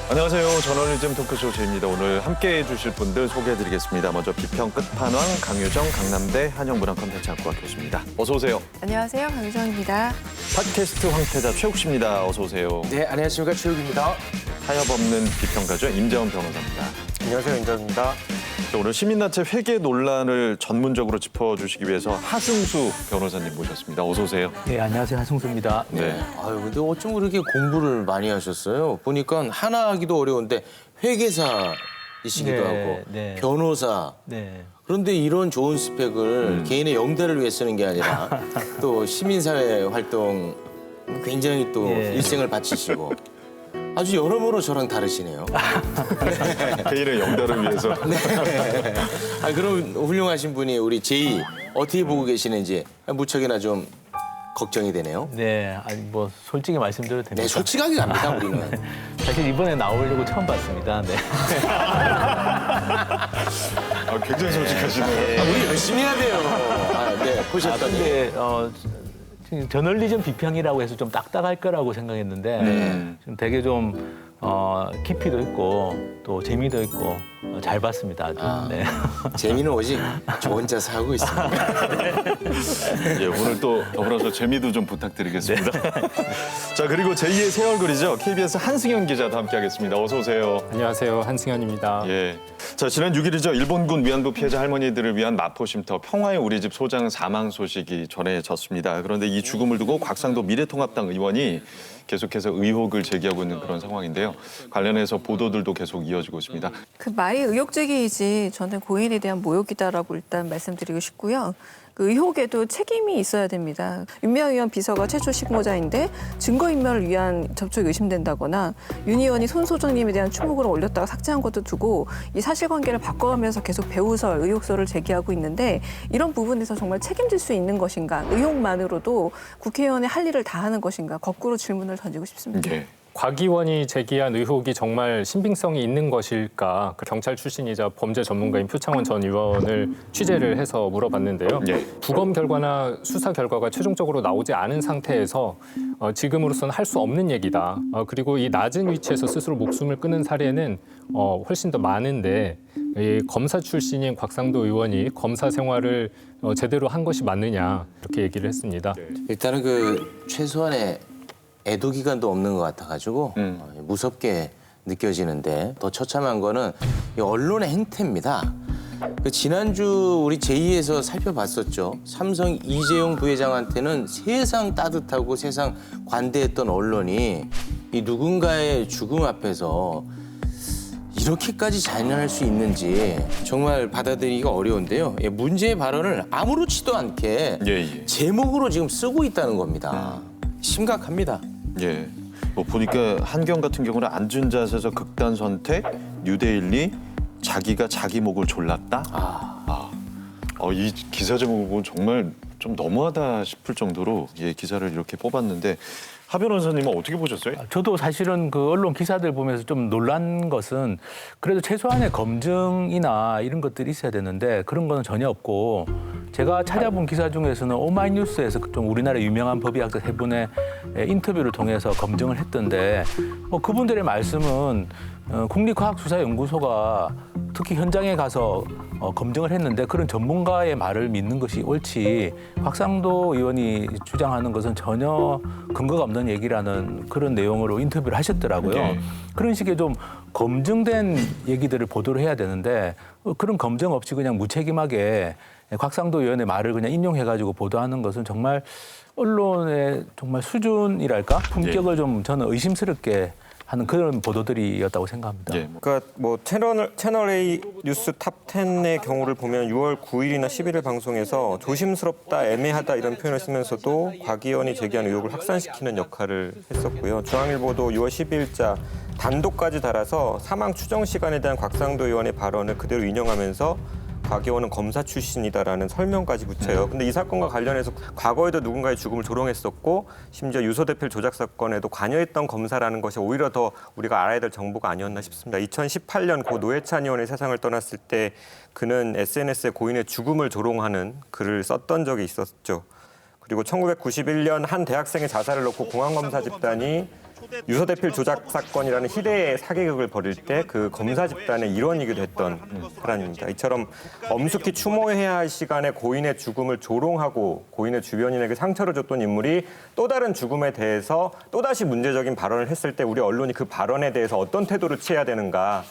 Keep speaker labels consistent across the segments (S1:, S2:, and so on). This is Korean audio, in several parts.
S1: 안녕하세요. 저널리즘 토크쇼 제입니다. 오늘 함께해 주실 분들 소개해드리겠습니다. 먼저 비평 끝판왕 강유정 강남대 한영문화콘텐츠학과 교수입니다. 어서 오세요.
S2: 안녕하세요. 강유정입니다.
S1: 팟캐스트 황태자 최욱 씨입니다. 어서 오세요.
S3: 네, 안녕하십니까. 최욱입니다.
S1: 타협 없는 비평가죠. 임재원 변호사입니다.
S3: 안녕하세요. 임재원입니다.
S1: 자, 오늘 시민단체 회계 논란을 전문적으로 짚어주시기 위해서 하승수 변호사님 모셨습니다. 어서 오세요.
S4: 네, 안녕하세요. 하승수입니다.
S1: 네.
S3: 아유, 근데 어쩜 그렇게 공부를 많이 하셨어요? 보니까 하나 하기도 어려운데 회계사이시기도
S4: 네,
S3: 하고
S4: 네.
S3: 변호사.
S4: 네.
S3: 그런데 이런 좋은 스펙을 개인의 영달을 위해 쓰는 게 아니라 또 시민사회 활동 굉장히 또
S4: 예.
S3: 일생을 바치시고 아주 여러모로 저랑 다르시네요.
S1: 개인의 영달을 위해서.
S3: 네. 아, 그럼 훌륭하신 분이 우리 제이 어떻게 보고 계시는지 무척이나 좀 걱정이 되네요.
S4: 네, 아니 뭐 솔직히 말씀드려도 됩니까?
S3: 네, 솔직하게 갑니다, 우리는.
S4: 사실 이번에 나오려고 처음 봤습니다. 네.
S1: 굉장히 솔직하시네요.
S3: 아, 우리 열심히 해야 돼요. 아, 네, 보셨더니.
S4: 근데 지금 저널리즘 비평이라고 해서 좀 딱딱할 거라고 생각했는데 지금 되게 좀 깊이도 있고 또 재미도 있고 잘 봤습니다. 아주. 네.
S3: 재미는 오직 저 혼자서 하고 있습니다.
S1: 예, 오늘 또 더불어서 재미도 좀 부탁드리겠습니다. 자, 그리고 제2의 새 얼굴이죠. KBS 한승현 기자도 함께하겠습니다. 어서 오세요.
S5: 안녕하세요. 한승현입니다.
S1: 예. 자, 지난 6일이죠. 일본군 위안부 피해자 할머니들을 위한 마포쉼터 평화의 우리집 소장 사망 소식이 전해졌습니다. 그런데 이 죽음을 두고 곽상도 미래통합당 의원이 계속해서 의혹을 제기하고 있는 그런 상황인데요. 관련해서 보도들도 계속 이어지고 있습니다.
S2: 그 말이 의혹 제기이지 저는 고인에 대한 모욕이다라고 일단 말씀드리고 싶고요. 그 의혹에도 책임이 있어야 됩니다. 윤미향 의원 비서가 최초 식모자인데 증거인멸을 위한 접촉이 의심된다거나 윤 의원이 손 소장님에 대한 추모글을 올렸다가 삭제한 것도 두고 이 사실관계를 바꿔가면서 계속 배우설, 의혹설을 제기하고 있는데 이런 부분에서 정말 책임질 수 있는 것인가, 의혹만으로도 국회의원의 할 일을 다 하는 것인가, 거꾸로 질문을 던지고 싶습니다.
S1: 예.
S5: 곽 의원이 제기한 의혹이 정말 신빙성이 있는 것일까? 그 경찰 출신이자 범죄 전문가인 표창원 전 의원을 취재를 해서 물어봤는데요.
S1: 예.
S5: 부검 결과나 수사 결과가 최종적으로 나오지 않은 상태에서 지금으로서는 할 수 없는 얘기다. 그리고 이 낮은 위치에서 스스로 목숨을 끊은 사례는 훨씬 더 많은데 이 검사 출신인 곽상도 의원이 검사 생활을 제대로 한 것이 맞느냐 이렇게 얘기를 했습니다.
S3: 일단은 그 최소한의 애도 기간도 없는 것 같아가지고 무섭게 느껴지는데 더 처참한 거는 이 언론의 행태입니다. 그 지난주 우리 제2에서 살펴봤었죠. 삼성 이재용 부회장한테는 세상 따뜻하고 세상 관대했던 언론이 이 누군가의 죽음 앞에서 이렇게까지 잔인할 수 있는지 정말 받아들이기가 어려운데요. 문제의 발언을 아무렇지도 않게
S1: 예.
S3: 제목으로 지금 쓰고 있다는 겁니다. 심각합니다.
S1: 예. 뭐 보니까 한경 같은 경우는 앉은 자세에서 극단 선택, 뉴데일리, 자기가 자기 목을 졸랐다. 이 기사 제목을 보면 정말 좀 너무하다 싶을 정도로 기사를 이렇게 뽑았는데 하 변호사님은 어떻게 보셨어요?
S4: 저도 사실은 그 언론 기사들 보면서 좀 놀란 것은 그래도 최소한의 검증이나 이런 것들이 있어야 되는데 그런 거는 전혀 없고 제가 찾아본 기사 중에서는 오마이뉴스에서 좀 우리나라 유명한 법의학자 세 분의 인터뷰를 통해서 검증을 했던데 그분들의 말씀은 국립과학수사연구소가 특히 현장에 가서 검증을 했는데 그런 전문가의 말을 믿는 것이 옳지 곽상도 의원이 주장하는 것은 전혀 근거가 없는 얘기라는 그런 내용으로 인터뷰를 하셨더라고요.
S1: 네.
S4: 그런 식의 좀 검증된 얘기들을 보도를 해야 되는데 그런 검증 없이 그냥 무책임하게 곽상도 의원의 말을 그냥 인용해가지고 보도하는 것은 정말 언론의 정말 수준이랄까 품격을 좀 저는 의심스럽게 하는 그런 보도들이었다고 생각합니다.
S1: 예.
S6: 그러니까 뭐 채널 A 뉴스 탑 10의 경우를 보면 6월 9일이나 11일 방송에서 조심스럽다, 애매하다 이런 표현을 쓰면서도 곽 의원이 제기한 의혹을 확산시키는 역할을 했었고요. 중앙일보도 6월 12일자 단독까지 달아서 사망 추정 시간에 대한 곽상도 의원의 발언을 그대로 인용하면서 곽 의원은 검사 출신이다라는 설명까지 붙여요. 근데 이 사건과 관련해서 과거에도 누군가의 죽음을 조롱했었고 심지어 유서 대필 조작 사건에도 관여했던 검사라는 것이 오히려 더 우리가 알아야 될 정보가 아니었나 싶습니다. 2018년 고 노회찬 의원이 세상을 떠났을 때 그는 SNS에 고인의 죽음을 조롱하는 글을 썼던 적이 있었죠. 그리고 1991년 한 대학생의 자살을 놓고 공안검사 집단이 유서대필 조작 사건이라는 희대의 사개극을 벌일 때 그 검사 집단의 일원이기도 했던 사람입니다. 이처럼 엄숙히 추모해야 할 시간에 고인의 죽음을 조롱하고 고인의 주변인에게 상처를 줬던 인물이 또 다른 죽음에 대해서 또다시 문제적인 발언을 했을 때 우리 언론이 그 발언에 대해서 어떤 태도를 취해야 되는가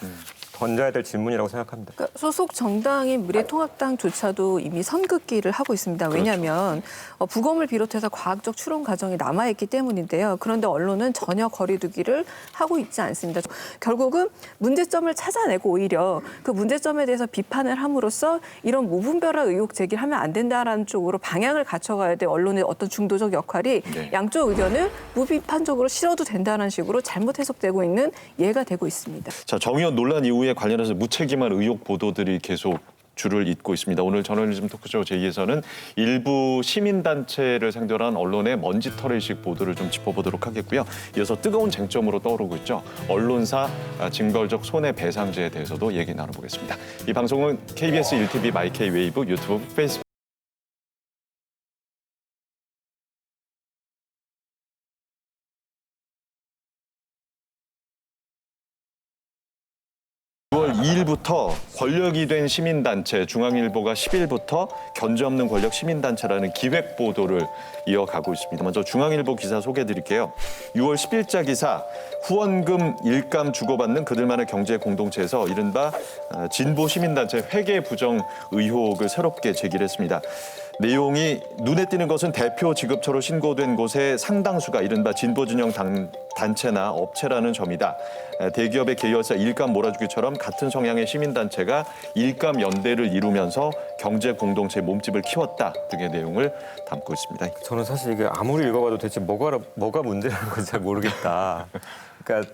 S6: 던져야 될 질문이라고 생각합니다.
S2: 그러니까 소속 정당인 미래통합당조차도 이미 선긋기를 하고 있습니다. 왜냐하면 부검을 비롯해서 과학적 추론 과정이 남아있기 때문인데요. 그런데 언론은 전혀 거리두기를 하고 있지 않습니다. 결국은 문제점을 찾아내고 오히려 그 문제점에 대해서 비판을 함으로써 이런 무분별한 의혹 제기를 하면 안 된다라는 쪽으로 방향을 갖춰가야 돼. 언론의 어떤 중도적 역할이 양쪽 의견을 무비판적으로 실어도 된다는 식으로 잘못 해석되고 있는 예가 되고 있습니다.
S1: 자, 정의원 논란 이후에 관련해서 무책임한 의혹 보도들이 계속 줄을 잇고 있습니다. 오늘 저널리즘 토크쇼 제2에서는 일부 시민단체를 상대로 한 언론의 먼지털이식 보도를 좀 짚어보도록 하겠고요. 이어서 뜨거운 쟁점으로 떠오르고 있죠. 언론사 징벌적 손해배상제에 대해서도 얘기 나눠보겠습니다. 이 방송은 KBS 1TV 마이케이 웨이브 유튜브 페이스북 6월 2일부터 권력이 된 시민단체, 중앙일보가 10일부터 견제 없는 권력 시민단체라는 기획 보도를 이어가고 있습니다. 먼저 중앙일보 기사 소개해드릴게요. 6월 10일자 기사, 후원금 일감 주고받는 그들만의 경제 공동체에서 이른바 진보 시민단체 회계 부정 의혹을 새롭게 제기했습니다. 내용이 눈에 띄는 것은 대표 지급처로 신고된 곳의 상당수가 이른바 진보 진영 단체나 업체라는 점이다. 대기업의 계열사 일감 몰아주기처럼 같은 성향의 시민단체가 일감 연대를 이루면서 경제 공동체 몸집을 키웠다 등의 내용을 담고 있습니다.
S6: 저는 사실 이게 아무리 읽어봐도 대체 뭐가 문제라는 건지 잘 모르겠다. 그러니까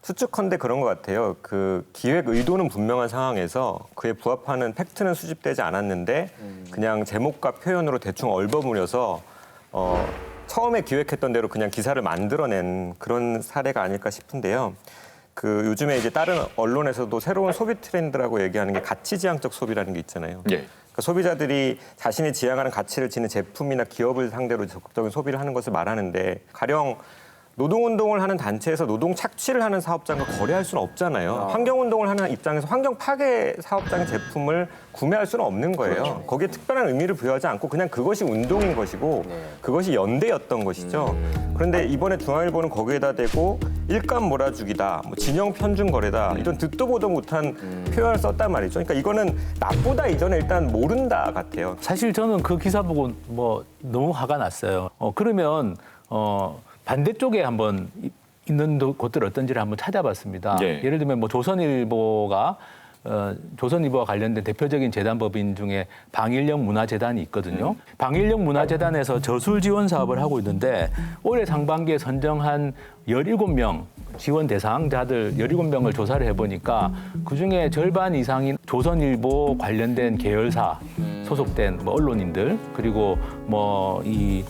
S6: 추측컨대 그런 것 같아요. 그 기획 의도는 분명한 상황에서 그에 부합하는 팩트는 수집되지 않았는데 그냥 제목과 표현으로 대충 얼버무려서 처음에 기획했던 대로 그냥 기사를 만들어낸 그런 사례가 아닐까 싶은데요. 그 요즘에 이제 다른 언론에서도 새로운 소비 트렌드라고 얘기하는 게 가치지향적 소비라는 게 있잖아요.
S1: 예.
S6: 그러니까 소비자들이 자신이 지향하는 가치를 지닌 제품이나 기업을 상대로 적극적인 소비를 하는 것을 말하는데 가령 노동운동을 하는 단체에서 노동 착취를 하는 사업장과 거래할 수는 없잖아요. 환경운동을 하는 입장에서 환경 파괴 사업장의 제품을 구매할 수는 없는 거예요. 그렇죠. 거기에 특별한 의미를 부여하지 않고 그냥 그것이 운동인 것이고 그것이 연대였던 것이죠. 그런데 이번에 중앙일보는 거기에다 대고 일감 몰아주기다, 뭐 진영 편중 거래다 이런 듣도 보도 못한 표현을 썼단 말이죠. 그러니까 이거는 나보다 이전에 일단 모른다 같아요.
S4: 사실 저는 그 기사 보고 뭐 너무 화가 났어요. 그러면 반대쪽에 한번 있는 곳들 어떤지를 한번 찾아봤습니다.
S1: 예.
S4: 예를 들면 뭐 조선일보가 관련된 대표적인 재단법인 중에 방일영 문화재단이 있거든요. 방일영 문화재단에서 저술 지원 사업을 하고 있는데 올해 상반기에 선정한 17명 지원 대상자들 17명을 조사를 해보니까 그중에 절반 이상인 조선일보 관련된 계열사 소속된 뭐 언론인들 그리고 이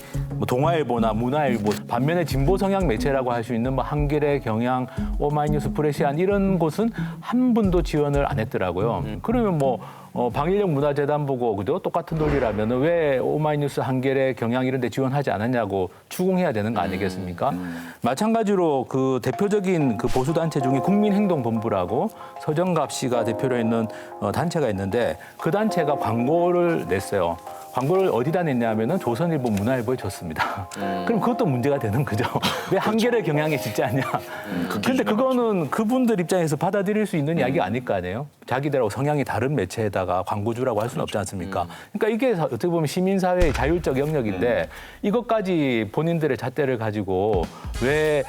S4: 동아일보나 문화일보 반면에 진보 성향 매체라고 할 수 있는 뭐 한겨레, 경향, 오마이뉴스, 프레시안 이런 곳은 한 분도 지원을 안 했더라고요. 그러면 방일영 문화재단 보고 그죠? 똑같은 논리라면 왜 오마이뉴스, 한겨레, 경향 이런 데 지원하지 않았냐고 추궁해야 되는 거 아니겠습니까? 마찬가지로 그 대표적인 그 보수단체 중에 국민행동본부라고 서정갑 씨가 대표로 있는 단체가 있는데 그 단체가 광고를 냈어요. 광고를 어디다 냈냐면은 조선일보, 문화일보에 줬습니다. 그럼 그것도 문제가 되는 거죠. 왜 한겨레 경향에 짓지 않냐. 근데 그거는 그분들 입장에서 받아들일 수 있는 이야기가 아닐 거 아니에요. 자기들하고 성향이 다른 매체에다가 광고주라고 할 수는 없지 않습니까? 그러니까 이게 어떻게 보면 시민사회의 자율적 영역인데 이것까지 본인들의 잣대를 가지고 왜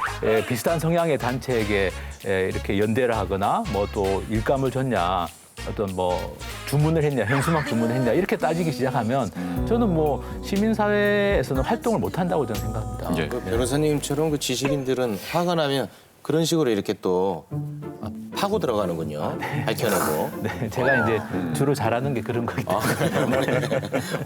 S4: 비슷한 성향의 단체에게 이렇게 연대를 하거나 뭐 또 일감을 줬냐. 어떤 주문을 했냐, 현수막 주문을 했냐 이렇게 따지기 시작하면 저는 시민사회에서는 활동을 못 한다고 저는 생각합니다.
S1: 예.
S3: 변호사님처럼 그 지식인들은 화가 나면 그런 식으로 이렇게 또 파고 들어가는군요. 밝혀내고.
S4: 네, 제가 이제 주로 잘하는 게 그런 거기 때문에.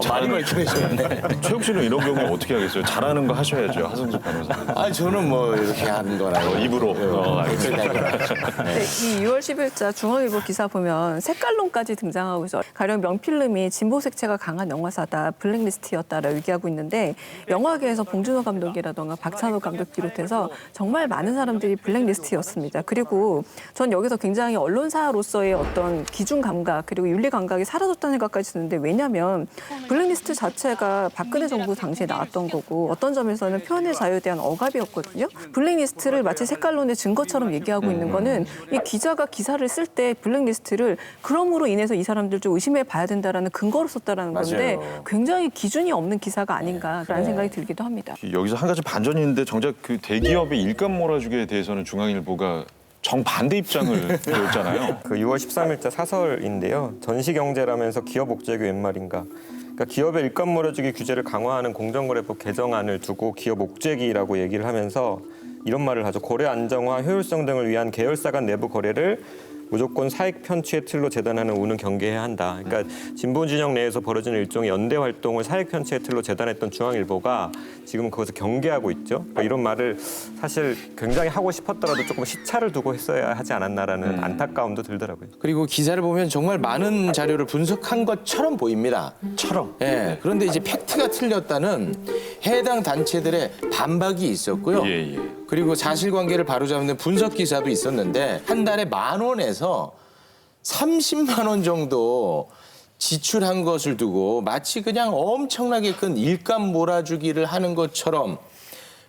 S3: 많이 밝혀내셨네.
S1: 최욱 씨는 이런 경우에 어떻게 하겠어요? 잘하는 거 하셔야죠, 하성수 변호사.
S3: 아, 저는 뭐 이렇게 하는 거라.
S1: 입으로.
S2: 네, 이 6월 10일자 중앙일보 기사 보면 색깔론까지 등장하고 있어. 가령 명필름이 진보 색채가 강한 영화사다, 블랙리스트였다라고 얘기하고 있는데 영화계에서 봉준호 감독이라던가 박찬호 감독 비롯해서 정말 많은 사람들이 블랙리스트였습니다. 그리고 전 여기서 굉장히 언론사로서의 어떤 기준 감각 그리고 윤리 감각이 사라졌다는 생각까지 드는데 왜냐하면 블랙리스트 자체가 박근혜 정부 당시에 나왔던 거고 어떤 점에서는 표현의 자유에 대한 억압이었거든요. 블랙리스트를 마치 색깔론의 증거처럼 얘기하고 있는 거는 이 기자가 기사를 쓸 때 블랙리스트를 그럼으로 인해서 이 사람들 좀 의심해 봐야 된다라는 근거로 썼다라는 건데
S3: 맞아요.
S2: 굉장히 기준이 없는 기사가 아닌가라는 생각이 들기도 합니다.
S1: 여기서 한 가지 반전이 있는데 정작 그 대기업의 일감 몰아주기에 대해서는 중앙일보가 정반대 입장을 보였잖아요.
S6: 그 6월 13일자 사설인데요. 전시경제라면서 기업 옥죄기 웬 말인가. 그러니까 기업의 일감 몰아주기 규제를 강화하는 공정거래법 개정안을 두고 기업 옥죄기라고 얘기를 하면서 이런 말을 하죠. 거래 안정화, 효율성 등을 위한 계열사 간 내부 거래를 무조건 사익 편취의 틀로 재단하는 우는 경계해야 한다. 그러니까 진보 진영 내에서 벌어지는 일종의 연대 활동을 사익 편취의 틀로 재단했던 중앙일보가 지금 그것을 경계하고 있죠. 그러니까 이런 말을 사실 굉장히 하고 싶었더라도 조금 시차를 두고 했어야 하지 않았나라는 안타까움도 들더라고요.
S3: 그리고 기사를 보면 정말 많은 자료를 분석한 것처럼 보입니다. 예. 그런데 이제 팩트가 틀렸다는 해당 단체들의 반박이 있었고요.
S1: 예, 예.
S3: 그리고 사실관계를 바로잡는 분석 기사도 있었는데 한 달에 10,000원에서 30만 원 정도 지출한 것을 두고 마치 그냥 엄청나게 큰 일감 몰아주기를 하는 것처럼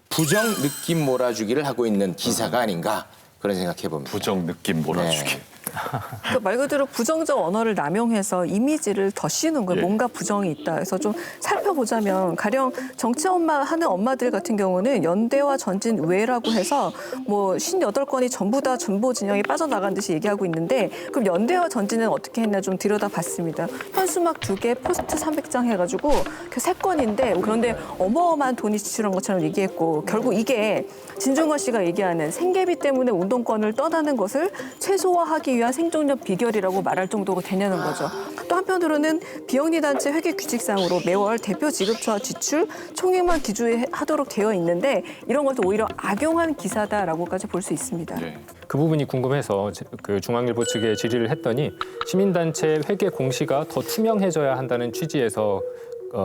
S3: 부정 느낌 몰아주기를 하고 있는 기사가 아닌가 그런 생각해 봅니다.
S1: 부정 느낌 몰아주기.
S3: 네.
S2: 그러니까 말 그대로 부정적 언어를 남용해서 이미지를 더 씌우는 거예요.
S1: 예.
S2: 뭔가 부정이 있다. 그래서 좀 살펴보자면 가령 정치 엄마 하는 엄마들 같은 경우는 연대와 전진 외라고 해서 뭐 58건이 전부 다 진보 진영에 빠져나간 듯이 얘기하고 있는데 그럼 연대와 전진은 어떻게 했나 좀 들여다봤습니다. 현수막 2개, 포스트 300장 해가지고 그 3건인데 그런데 어마어마한 돈이 지출한 것처럼 얘기했고 결국 이게 진중권 씨가 얘기하는 생계비 때문에 운동권을 떠나는 것을 최소화하기 위한 생존력 비결이라고 말할 정도가 되냐는 거죠. 또 한편으로는 비영리 단체 회계 규칙상으로 매월 대표 지급처와 지출 총액만 기준하도록 되어 있는데 이런 것을 오히려 악용한 기사다라고까지 볼 수 있습니다.
S1: 네.
S5: 그 부분이 궁금해서 그 중앙일보 측에 질의를 했더니 시민단체 회계 공시가 더 투명해져야 한다는 취지에서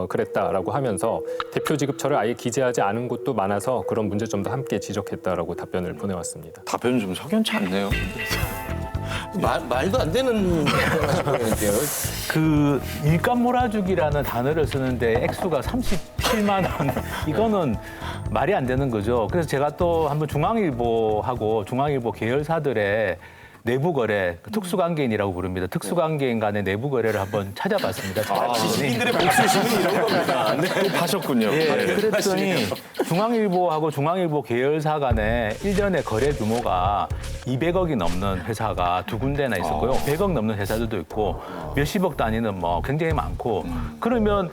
S5: 그랬다라고 하면서 대표 지급처를 아예 기재하지 않은 곳도 많아서 그런 문제점도 함께 지적했다라고 답변을 보내왔습니다.
S1: 답변이 좀 석연치 않네요.
S3: 말도 안 되는 답변이었는데요.
S4: 그 일감 몰아주기라는 단어를 쓰는데 액수가 37만 원 이거는 말이 안 되는 거죠. 그래서 제가 또 한번 중앙일보하고 중앙일보 계열사들의 내부 거래, 특수관계인이라고 부릅니다. 특수관계인 간의 내부 거래를 한번 찾아봤습니다.
S3: 시민들의 목소리는 이런 겁니다.
S1: 또 파셨군요.
S4: 예, 그랬더니 중앙일보하고 중앙일보 계열사 간의 일전의 거래 규모가 200억이 넘는 회사가 두 군데나 있었고요. 100억 넘는 회사들도 있고 몇십억 단위는 뭐 굉장히 많고 그러면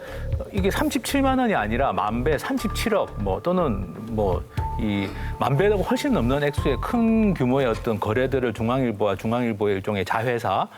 S4: 이게 37만 원이 아니라 만 배 37억 뭐 또는 뭐 이 만 배가 훨씬 넘는 액수의 큰 규모의 어떤 거래들을 중앙일보와 중앙일보의 일종의 자회사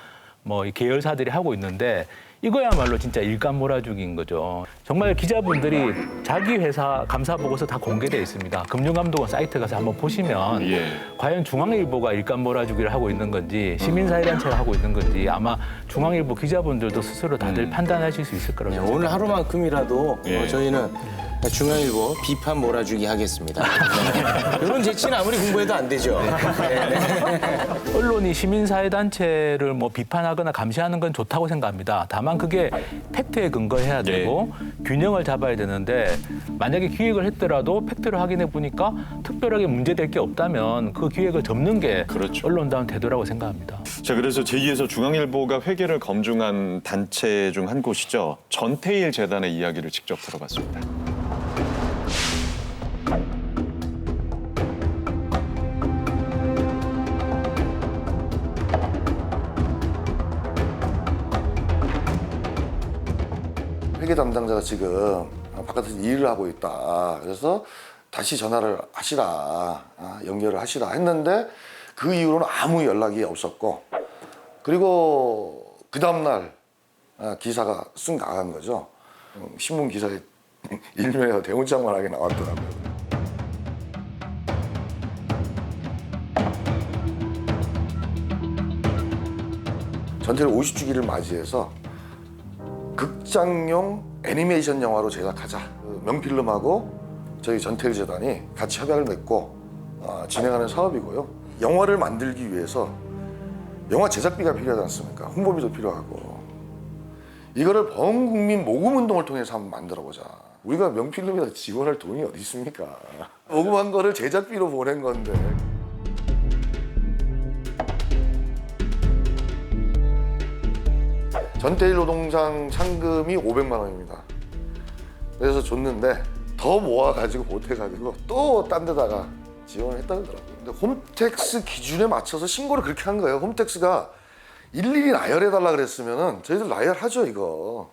S4: 뭐 이 계열사들이 하고 있는데 이거야말로 진짜 일감 몰아주기인 거죠. 정말 기자분들이 자기 회사 감사 보고서 다 공개돼 있습니다. 금융감독원 사이트 가서 한번 보시면
S1: 예.
S4: 과연 중앙일보가 일감 몰아주기를 하고 있는 건지 시민사회단체가 하고 있는 건지 아마 중앙일보 기자분들도 스스로 다들 판단하실 수 있을 거라고 생각합니다.
S3: 오늘 하루만큼이라도
S1: 예.
S3: 저희는 중앙일보 비판 몰아주기 하겠습니다. 이런 재치는 아무리 공부해도 안 되죠.
S4: 언론이 시민사회단체를 뭐 비판하거나 감시하는 건 좋다고 생각합니다. 다만 그게 팩트에 근거해야 되고 균형을 잡아야 되는데 만약에 기획을 했더라도 팩트를 확인해 보니까 특별하게 문제될 게 없다면 그 기획을 접는 게
S1: 그렇죠.
S4: 언론다운 태도라고 생각합니다.
S1: 자, 그래서 제2에서 중앙일보가 회계를 검증한 단체 중 한 곳이죠. 전태일 재단의 이야기를 직접 들어봤습니다.
S7: 회계 담당자가 지금 바깥에서 일을 하고 있다. 그래서 다시 전화를 하시라, 연결을 하시라 했는데 그 이후로는 아무 연락이 없었고 그리고 그 다음날 기사가 쑥 나간 거죠. 신문 기사에 일면에서 대문짝만하게 나왔더라고요. 전태일 50주기를 맞이해서 극장용 애니메이션 영화로 제작하자. 그 명필름하고 저희 전태일 재단이 같이 협약을 맺고 진행하는 사업이고요. 영화를 만들기 위해서 영화 제작비가 필요하지 않습니까? 홍보비도 필요하고. 이거를 범국민 모금운동을 통해서 한번 만들어보자. 우리가 명필름에다 지원할 돈이 어디 있습니까? 모금한 거를 제작비로 보낸 건데. 전태일 노동상 상금이 500만 원입니다. 그래서 줬는데 더 모아가지고 못해가지고 또 딴 데다가 지원을 했다고 하더라고요. 근데 홈택스 기준에 맞춰서 신고를 그렇게 한 거예요. 홈택스가 일일이 나열해달라 그랬으면은 저희들 나열하죠, 이거.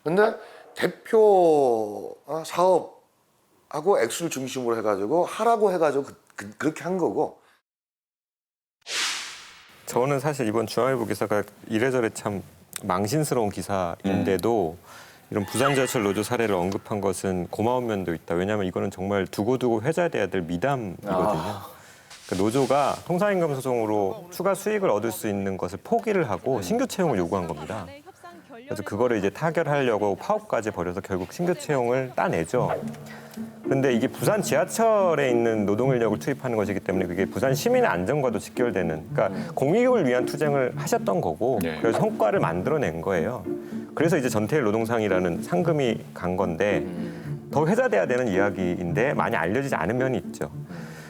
S7: 근데 대표 사업하고 액수를 중심으로 해가지고 하라고 해가지고 그렇게 한 거고.
S6: 저는 사실 이번 중앙일보 기사가 이래저래 참 망신스러운 기사인데도 이런 부산지하철 노조 사례를 언급한 것은 고마운 면도 있다. 왜냐하면 이거는 정말 두고두고 회자돼야 될 미담이거든요. 그 노조가 통상임금 소송으로 추가 수익을 얻을 수 있는 것을 포기를 하고 신규 채용을 요구한 겁니다. 그래서 그거를 이제 타결하려고 파업까지 벌여서 결국 신규 채용을 따내죠. 그런데 이게 부산 지하철에 있는 노동 인력을 투입하는 것이기 때문에 그게 부산 시민의 안전과도 직결되는, 그러니까 공익을 위한 투쟁을 하셨던 거고 그래서 성과를 만들어낸 거예요. 그래서 이제 전태일 노동상이라는 상금이 간 건데 더 회자돼야 되는 이야기인데 많이 알려지지 않은 면이 있죠.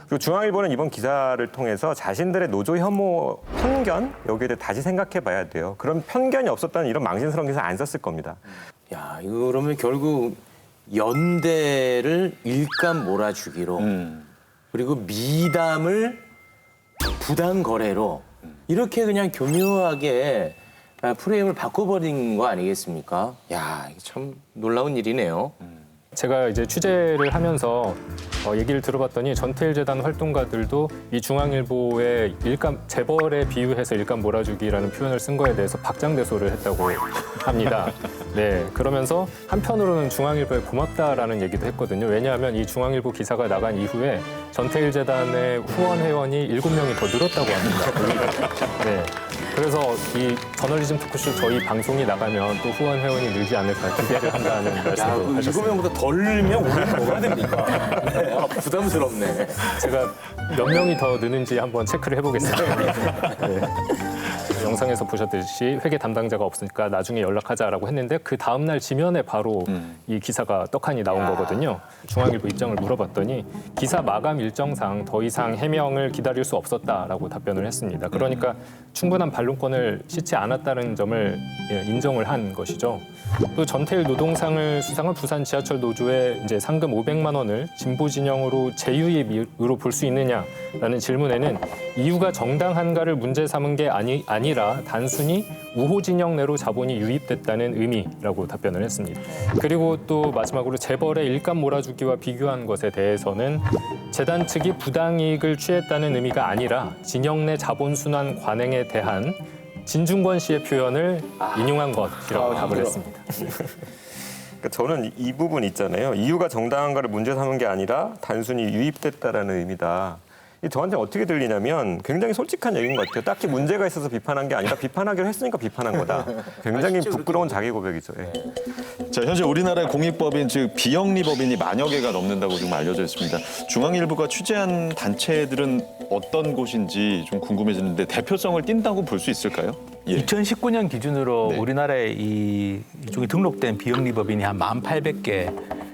S6: 그리고 중앙일보는 이번 기사를 통해서 자신들의 노조 혐오 편견 여기에 대해 다시 생각해 봐야 돼요. 그런 편견이 없었다면 이런 망신스러운 기사 안 썼을 겁니다.
S3: 야, 이거 그러면 결국 연대를 일감 몰아주기로 그리고 미담을 부당 거래로 이렇게 그냥 교묘하게 프레임을 바꿔버린 거 아니겠습니까? 야, 이게 참 놀라운 일이네요.
S5: 제가 이제 취재를 하면서 얘기를 들어봤더니 전태일 재단 활동가들도 이 중앙일보의 일감 재벌에 비유해서 일감 몰아주기라는 표현을 쓴 거에 대해서 박장대소를 했다고 합니다. 네, 그러면서 한편으로는 중앙일보에 고맙다라는 얘기도 했거든요. 왜냐하면 이 중앙일보 기사가 나간 이후에 전태일 재단의 후원 회원이 7명이 더 늘었다고 합니다. 네. 그래서 이 저널리즘 토크쇼 저희 방송이 나가면 또 후원 회원이 늘지 않을까 기대를 한다는 말씀도 하셨습니다.
S3: 7명보다 덜 늘면 우리는 뭐가 됩니까? 네, 부담스럽네.
S5: 제가 몇 명이 더 느는지 한번 체크를 해보겠습니다. 네. 영상에서 보셨듯이 회계 담당자가 없으니까 나중에 연락하자라고 했는데 그 다음날 지면에 바로 이 기사가 떡하니 나온 거거든요. 중앙일보 입장을 물어봤더니 기사 마감 일정상 더 이상 해명을 기다릴 수 없었다라고 답변을 했습니다. 그러니까 충분한 반론권을 싣지 않았다는 점을 인정을 한 것이죠. 또 전태일 노동상을 수상한 부산 지하철 노조의 이제 상금 500만 원을 진보 진영으로 재유입으로 볼 수 있느냐라는 질문에는 이유가 정당한가를 문제 삼은 게 아니라 단순히 우호 진영 내로 자본이 유입됐다는 의미라고 답변을 했습니다. 그리고 또 마지막으로 재벌의 일감 몰아주기와 비교한 것에 대해서는 재단 측이 부당이익을 취했다는 의미가 아니라 진영 내 자본 순환 관행에 대한 진중권 씨의 표현을 인용한 것이라고 답을 했습니다.
S6: 그러니까 저는 이 부분 있잖아요. 이유가 정당한가를 문제 삼은 게 아니라 단순히 유입됐다라는 의미다. 이 저한테 어떻게 들리냐면 굉장히 솔직한 얘기인 것 같아요. 딱히 문제가 있어서 비판한 게 아니라 비판하기로 했으니까 비판한 거다. 굉장히 부끄러운 자기 고백이죠. 예.
S1: 자, 현재 우리나라의 공익법인 즉 비영리법인이 만여 개가 넘는다고 지금 알려져 있습니다. 중앙일보가 취재한 단체들은 어떤 곳인지 좀 궁금해지는데 대표성을 띈다고 볼 수 있을까요? 예.
S4: 2019년 기준으로
S1: 네.
S4: 우리나라에 이쪽에 등록된 비영리법인이 한 1,800개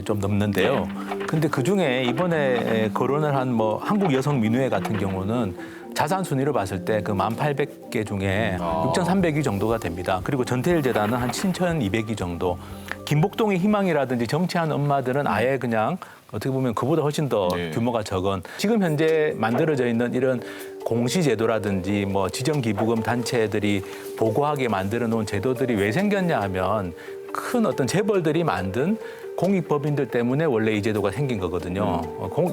S4: 좀 넘는데요. 근데 그 중에 이번에 거론을 한 뭐 한국여성민우회 같은 경우는 자산 순위로 봤을 때 그 1,800개 중에 6,300위 정도가 됩니다. 그리고 전태일 재단은 한 7,200위 정도. 김복동의 희망이라든지 정치한 엄마들은 아예 그냥 어떻게 보면 그보다 훨씬 더 규모가 적은 지금 현재 만들어져 있는 이런 공시제도라든지 뭐 지정기부금 단체들이 보고하게 만들어 놓은 제도들이 왜 생겼냐 하면 큰 어떤 재벌들이 만든 공익법인들 때문에 원래 이 제도가 생긴 거거든요.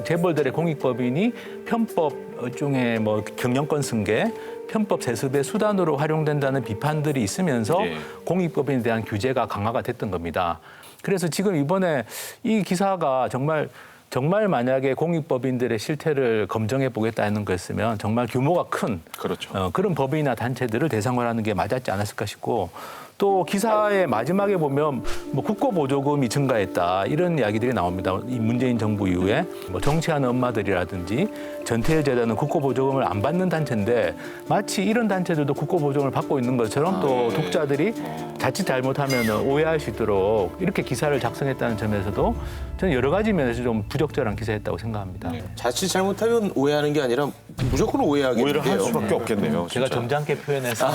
S4: 재벌들의 공익법인이 편법 중에 뭐 경영권 승계, 편법 세습의 수단으로 활용된다는 비판들이 있으면서
S1: 네.
S4: 공익법인에 대한 규제가 강화가 됐던 겁니다. 그래서 지금 이번에 이 기사가 정말 만약에 공익법인들의 실태를 검증해 보겠다는 거였으면 정말 규모가 큰
S1: 그렇죠.
S4: 그런 법인이나 단체들을 대상으로 하는 게 맞았지 않았을까 싶고 또 기사의 마지막에 보면 뭐 국고보조금이 증가했다 이런 이야기들이 나옵니다. 이 문재인 정부 이후에 뭐 정치하는 엄마들이라든지 전태일 재단은 국고보조금을 안 받는 단체인데 마치 이런 단체들도 국고보조금을 받고 있는 것처럼 또 독자들이 자칫 잘못하면 오해할 수 있도록 이렇게 기사를 작성했다는 점에서도 저는 여러 가지 면에서 좀 부적절한 기사였다고 생각합니다.
S3: 자칫 잘못하면 오해하는 게 아니라 무조건 오해하겠는데요.
S1: 오해를 할 수밖에 없겠네요.
S4: 제가
S1: 진짜.
S4: 점잖게 표현해서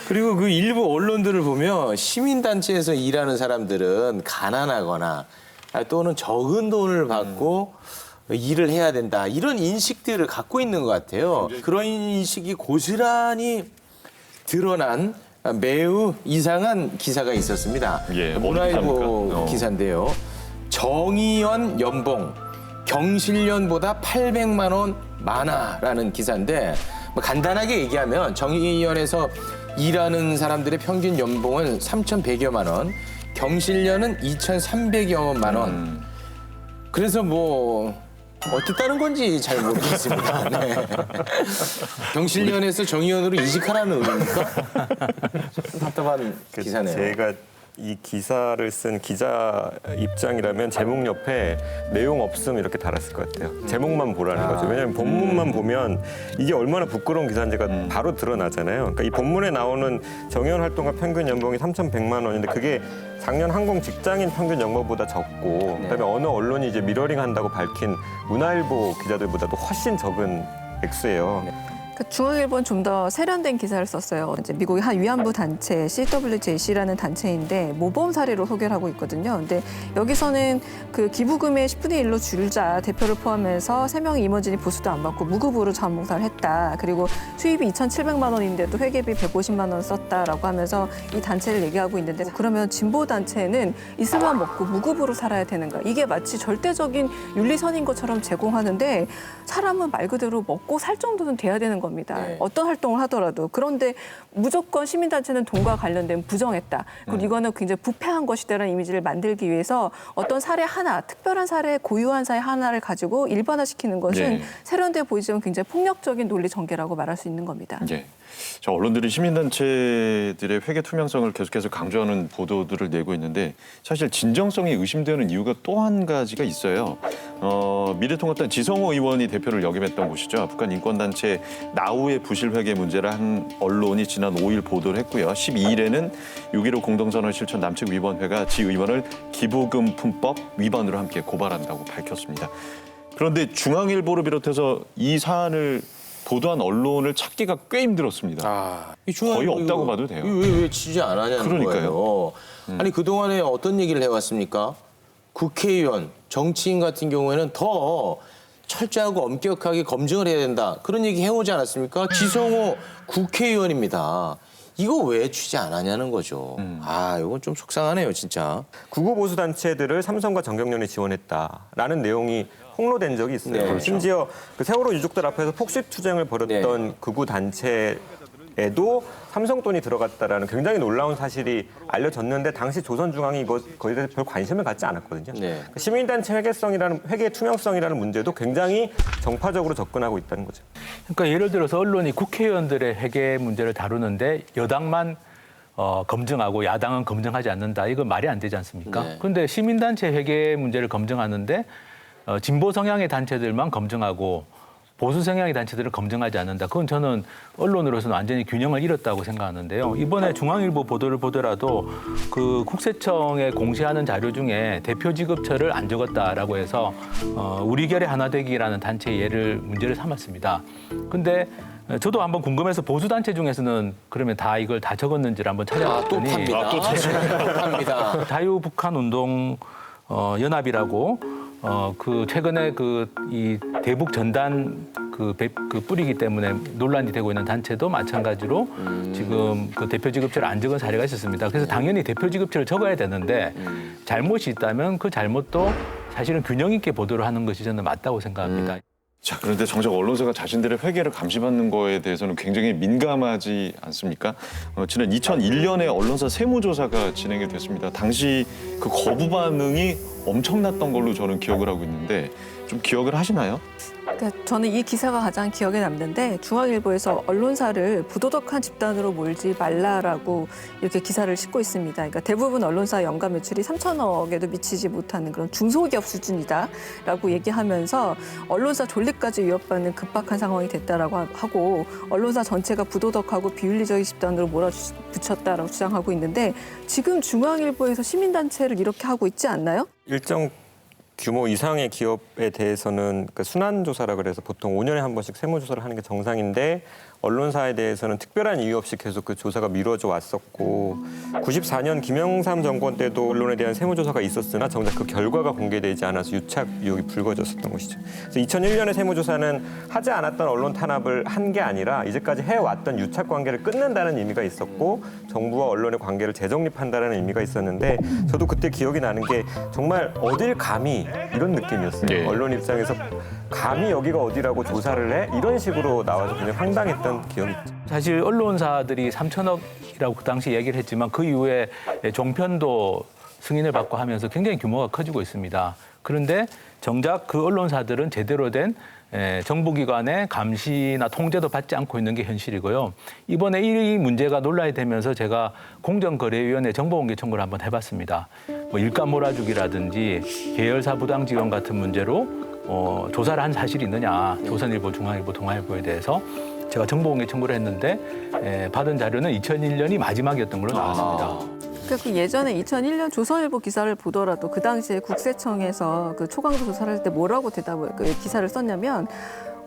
S3: 그리고 그 일부 언론들을 보면 시민단체에서 일하는 사람들은 가난하거나 또는 적은 돈을 받고 일을 해야 된다. 이런 인식들을 갖고 있는 것 같아요. 그런 인식이 고스란히 드러난 매우 이상한 기사가 있었습니다.
S1: 예,
S3: 문화일보
S1: 어디
S3: 기사인데요. 정의연 연봉 경실련보다 800만 원 많아라는 기사인데 뭐 간단하게 얘기하면 정의연에서 일하는 사람들의 평균 연봉은 3,100여만 원, 경실련은 2,300여만 원. 그래서 뭐 어떻다는 건지 잘 모르겠습니다. 네. 경실련에서 정의연으로 이직하라는 의미입니까? 답답한 기사네요.
S6: 제가 이 기사를 쓴 기자 입장이라면 제목 옆에 내용 없음 이렇게 달았을 것 같아요. 제목만 보라는 거죠. 왜냐하면 본문만 보면 이게 얼마나 부끄러운 기사인지가 바로 드러나잖아요. 그러니까 이 본문에 나오는 정의원 활동가 평균 연봉이 3,100만 원인데 그게 작년 항공 직장인 평균 연봉보다 적고 그다음에 어느 언론이 이제 미러링 한다고 밝힌 문화일보 기자들보다도 훨씬 적은 액수예요.
S2: 그 중앙일보는 좀 더 세련된 기사를 썼어요. 이제 미국의 한 위안부 단체 CWJC라는 단체인데 모범 사례로 소개를 하고 있거든요. 근데 여기서는 그 기부금의 10분의 1로 줄자 대표를 포함해서 3명의 임원진이 보수도 안 받고 무급으로 자원봉사를 했다. 그리고 수입이 2,700만 원인데도 회계비 150만 원 썼다라고 하면서 이 단체를 얘기하고 있는데 그러면 진보 단체는 있으면 먹고 무급으로 살아야 되는가? 이게 마치 절대적인 윤리선인 것처럼 제공하는데 사람은 말 그대로 먹고 살 정도는 돼야 되는 겁니다.
S3: 네.
S2: 어떤 활동을 하더라도. 그런데 무조건 시민단체는 돈과 관련된 부정했다. 그리고 이거는 굉장히 부패한 것이다라는 이미지를 만들기 위해서 어떤 사례 하나, 특별한 사례, 고유한 사례 하나를 가지고 일반화시키는 것은
S1: 예.
S2: 세련돼 보이지만 굉장히 폭력적인 논리 전개라고 말할 수 있는 겁니다.
S1: 예. 저 언론들이 시민단체들의 회계 투명성을 계속해서 강조하는 보도들을 내고 있는데 사실 진정성이 의심되는 이유가 또 한 가지가 있어요. 미래통합당 지성호 의원이 대표를 역임했던 곳이죠. 북한 인권단체 나우의 부실회계 문제를 한 언론이 지난 5일 보도를 했고요. 12일에는 6.15 공동선언 실천 남측위원회가 지 의원을 기부금 품법 위반으로 함께 고발한다고 밝혔습니다. 그런데 중앙일보를 비롯해서 이 사안을 보도한 언론을 찾기가 꽤 힘들었습니다. 거의 없다고 봐도 돼요.
S3: 왜 취재 안 하냐는
S1: 그러니까요.
S3: 거예요. 아니 그동안에 어떤 얘기를 해왔습니까? 국회의원, 정치인 같은 경우에는 더 철저하고 엄격하게 검증을 해야 된다. 그런 얘기 해오지 않았습니까? 지성호 국회의원입니다. 이거 왜 취재 안 하냐는 거죠. 이건 좀 속상하네요, 진짜.
S6: 구구보수 단체들을 삼성과 정경련이 지원했다라는 내용이 폭로된 적이 있어요.
S3: 네, 그렇죠.
S6: 심지어 그 세월호 유족들 앞에서 폭식 투쟁을 벌였던 극우 단체에도 삼성 돈이 들어갔다라는 굉장히 놀라운 사실이 알려졌는데 당시 조선중앙이 이거 거기에 대해서 별 관심을 갖지 않았거든요.
S3: 네.
S6: 그러니까 시민단체 회계 투명성이라는 문제도 굉장히 정파적으로 접근하고 있다는 거죠.
S4: 그러니까 예를 들어서 언론이 국회의원들의 회계 문제를 다루는데 여당만 검증하고 야당은 검증하지 않는다. 이거 말이 안 되지 않습니까?
S3: 네.
S4: 그런데 시민단체 회계 문제를 검증하는데 진보 성향의 단체들만 검증하고 보수 성향의 단체들은 검증하지 않는다. 그건 저는 언론으로서는 완전히 균형을 잃었다고 생각하는데요. 이번에 중앙일보 보도를 보더라도 그 국세청에 공시하는 자료 중에 대표 지급처를 안 적었다라고 해서 우리 결의 하나 되기라는 단체 예를 문제를 삼았습니다. 근데 저도 한번 궁금해서 보수 단체 중에서는 그러면 다 이걸 다 적었는지를 한번
S3: 또
S4: 찾아봤더니
S3: 팝니다. 또 팝니다.
S4: 자유북한 운동 연합이라고 그 최근에 이 대북 전단 그 뿌리기 때문에 논란이 되고 있는 단체도 마찬가지로 지금 그 대표 지급처를 안 적은 사례가 있었습니다. 그래서 당연히 대표 지급처를 적어야 되는데 잘못이 있다면 그 잘못도 사실은 균형 있게 보도를 하는 것이 저는 맞다고 생각합니다.
S1: 자, 그런데 정작 언론사가 자신들의 회계를 감시받는 거에 대해서는 굉장히 민감하지 않습니까? 지난 2001년에 언론사 세무조사가 진행이 됐습니다. 당시 그 거부 반응이 엄청났던 걸로 저는 기억을 하고 있는데 좀 기억을 하시나요?
S2: 그러니까 저는 이 기사가 가장 기억에 남는데 중앙일보에서 언론사를 부도덕한 집단으로 몰지 말라라고 이렇게 기사를 싣고 있습니다. 그러니까 대부분 언론사 연간 매출이 3천억에도 미치지 못하는 그런 중소기업 수준이다라고 얘기하면서 언론사 존립까지 위협받는 급박한 상황이 됐다라고 하고 언론사 전체가 부도덕하고 비윤리적인 집단으로 몰아붙였다라고 주장하고 있는데 지금 중앙일보에서 시민단체를 이렇게 하고 있지 않나요?
S6: 일정 규모 이상의 기업에 대해서는 그 순환 조사라 그래서 보통 5년에 한 번씩 세무 조사를 하는 게 정상인데 언론사에 대해서는 특별한 이유 없이 계속 그 조사가 미뤄져 왔었고 94년 김영삼 정권 때도 언론에 대한 세무 조사가 있었으나 정작 그 결과가 공개되지 않아서 유착 의혹이 불거졌었던 것이죠. 그래서 2001년에 세무 조사는 하지 않았던 언론 탄압을 한 게 아니라 이제까지 해왔던 유착 관계를 끊는다는 의미가 있었고 정부와 언론의 관계를 재정립한다는 의미가 있었는데 저도 그때 기억이 나는 게 정말 어딜 감히 이런 느낌이었어요.
S1: 네.
S6: 언론 입장에서 감히 여기가 어디라고 조사를 해? 이런 식으로 나와서 굉장히 황당했던 기억이 있죠.
S4: 사실 언론사들이 3천억이라고 그 당시 얘기를 했지만 그 이후에 종편도 승인을 받고 하면서 굉장히 규모가 커지고 있습니다. 그런데 정작 그 언론사들은 제대로 된 정부기관의 감시나 통제도 받지 않고 있는 게 현실이고요. 이번에 이 문제가 논란이 되면서 제가 공정거래위원회 정보공개 청구를 한번 해봤습니다. 뭐 일감 몰아주기라든지 계열사 부당 지원 같은 문제로 조사를 한 사실이 있느냐, 조선일보, 중앙일보, 동아일보에 대해서 제가 정보공개 청구를 했는데 받은 자료는 2001년이 마지막이었던 걸로 나왔습니다.
S2: 그러니까 그 예전에 2001년 조선일보 기사를 보더라도 그 당시에 국세청에서 그 초강도 조사를 할 때 뭐라고 그 기사를 썼냐면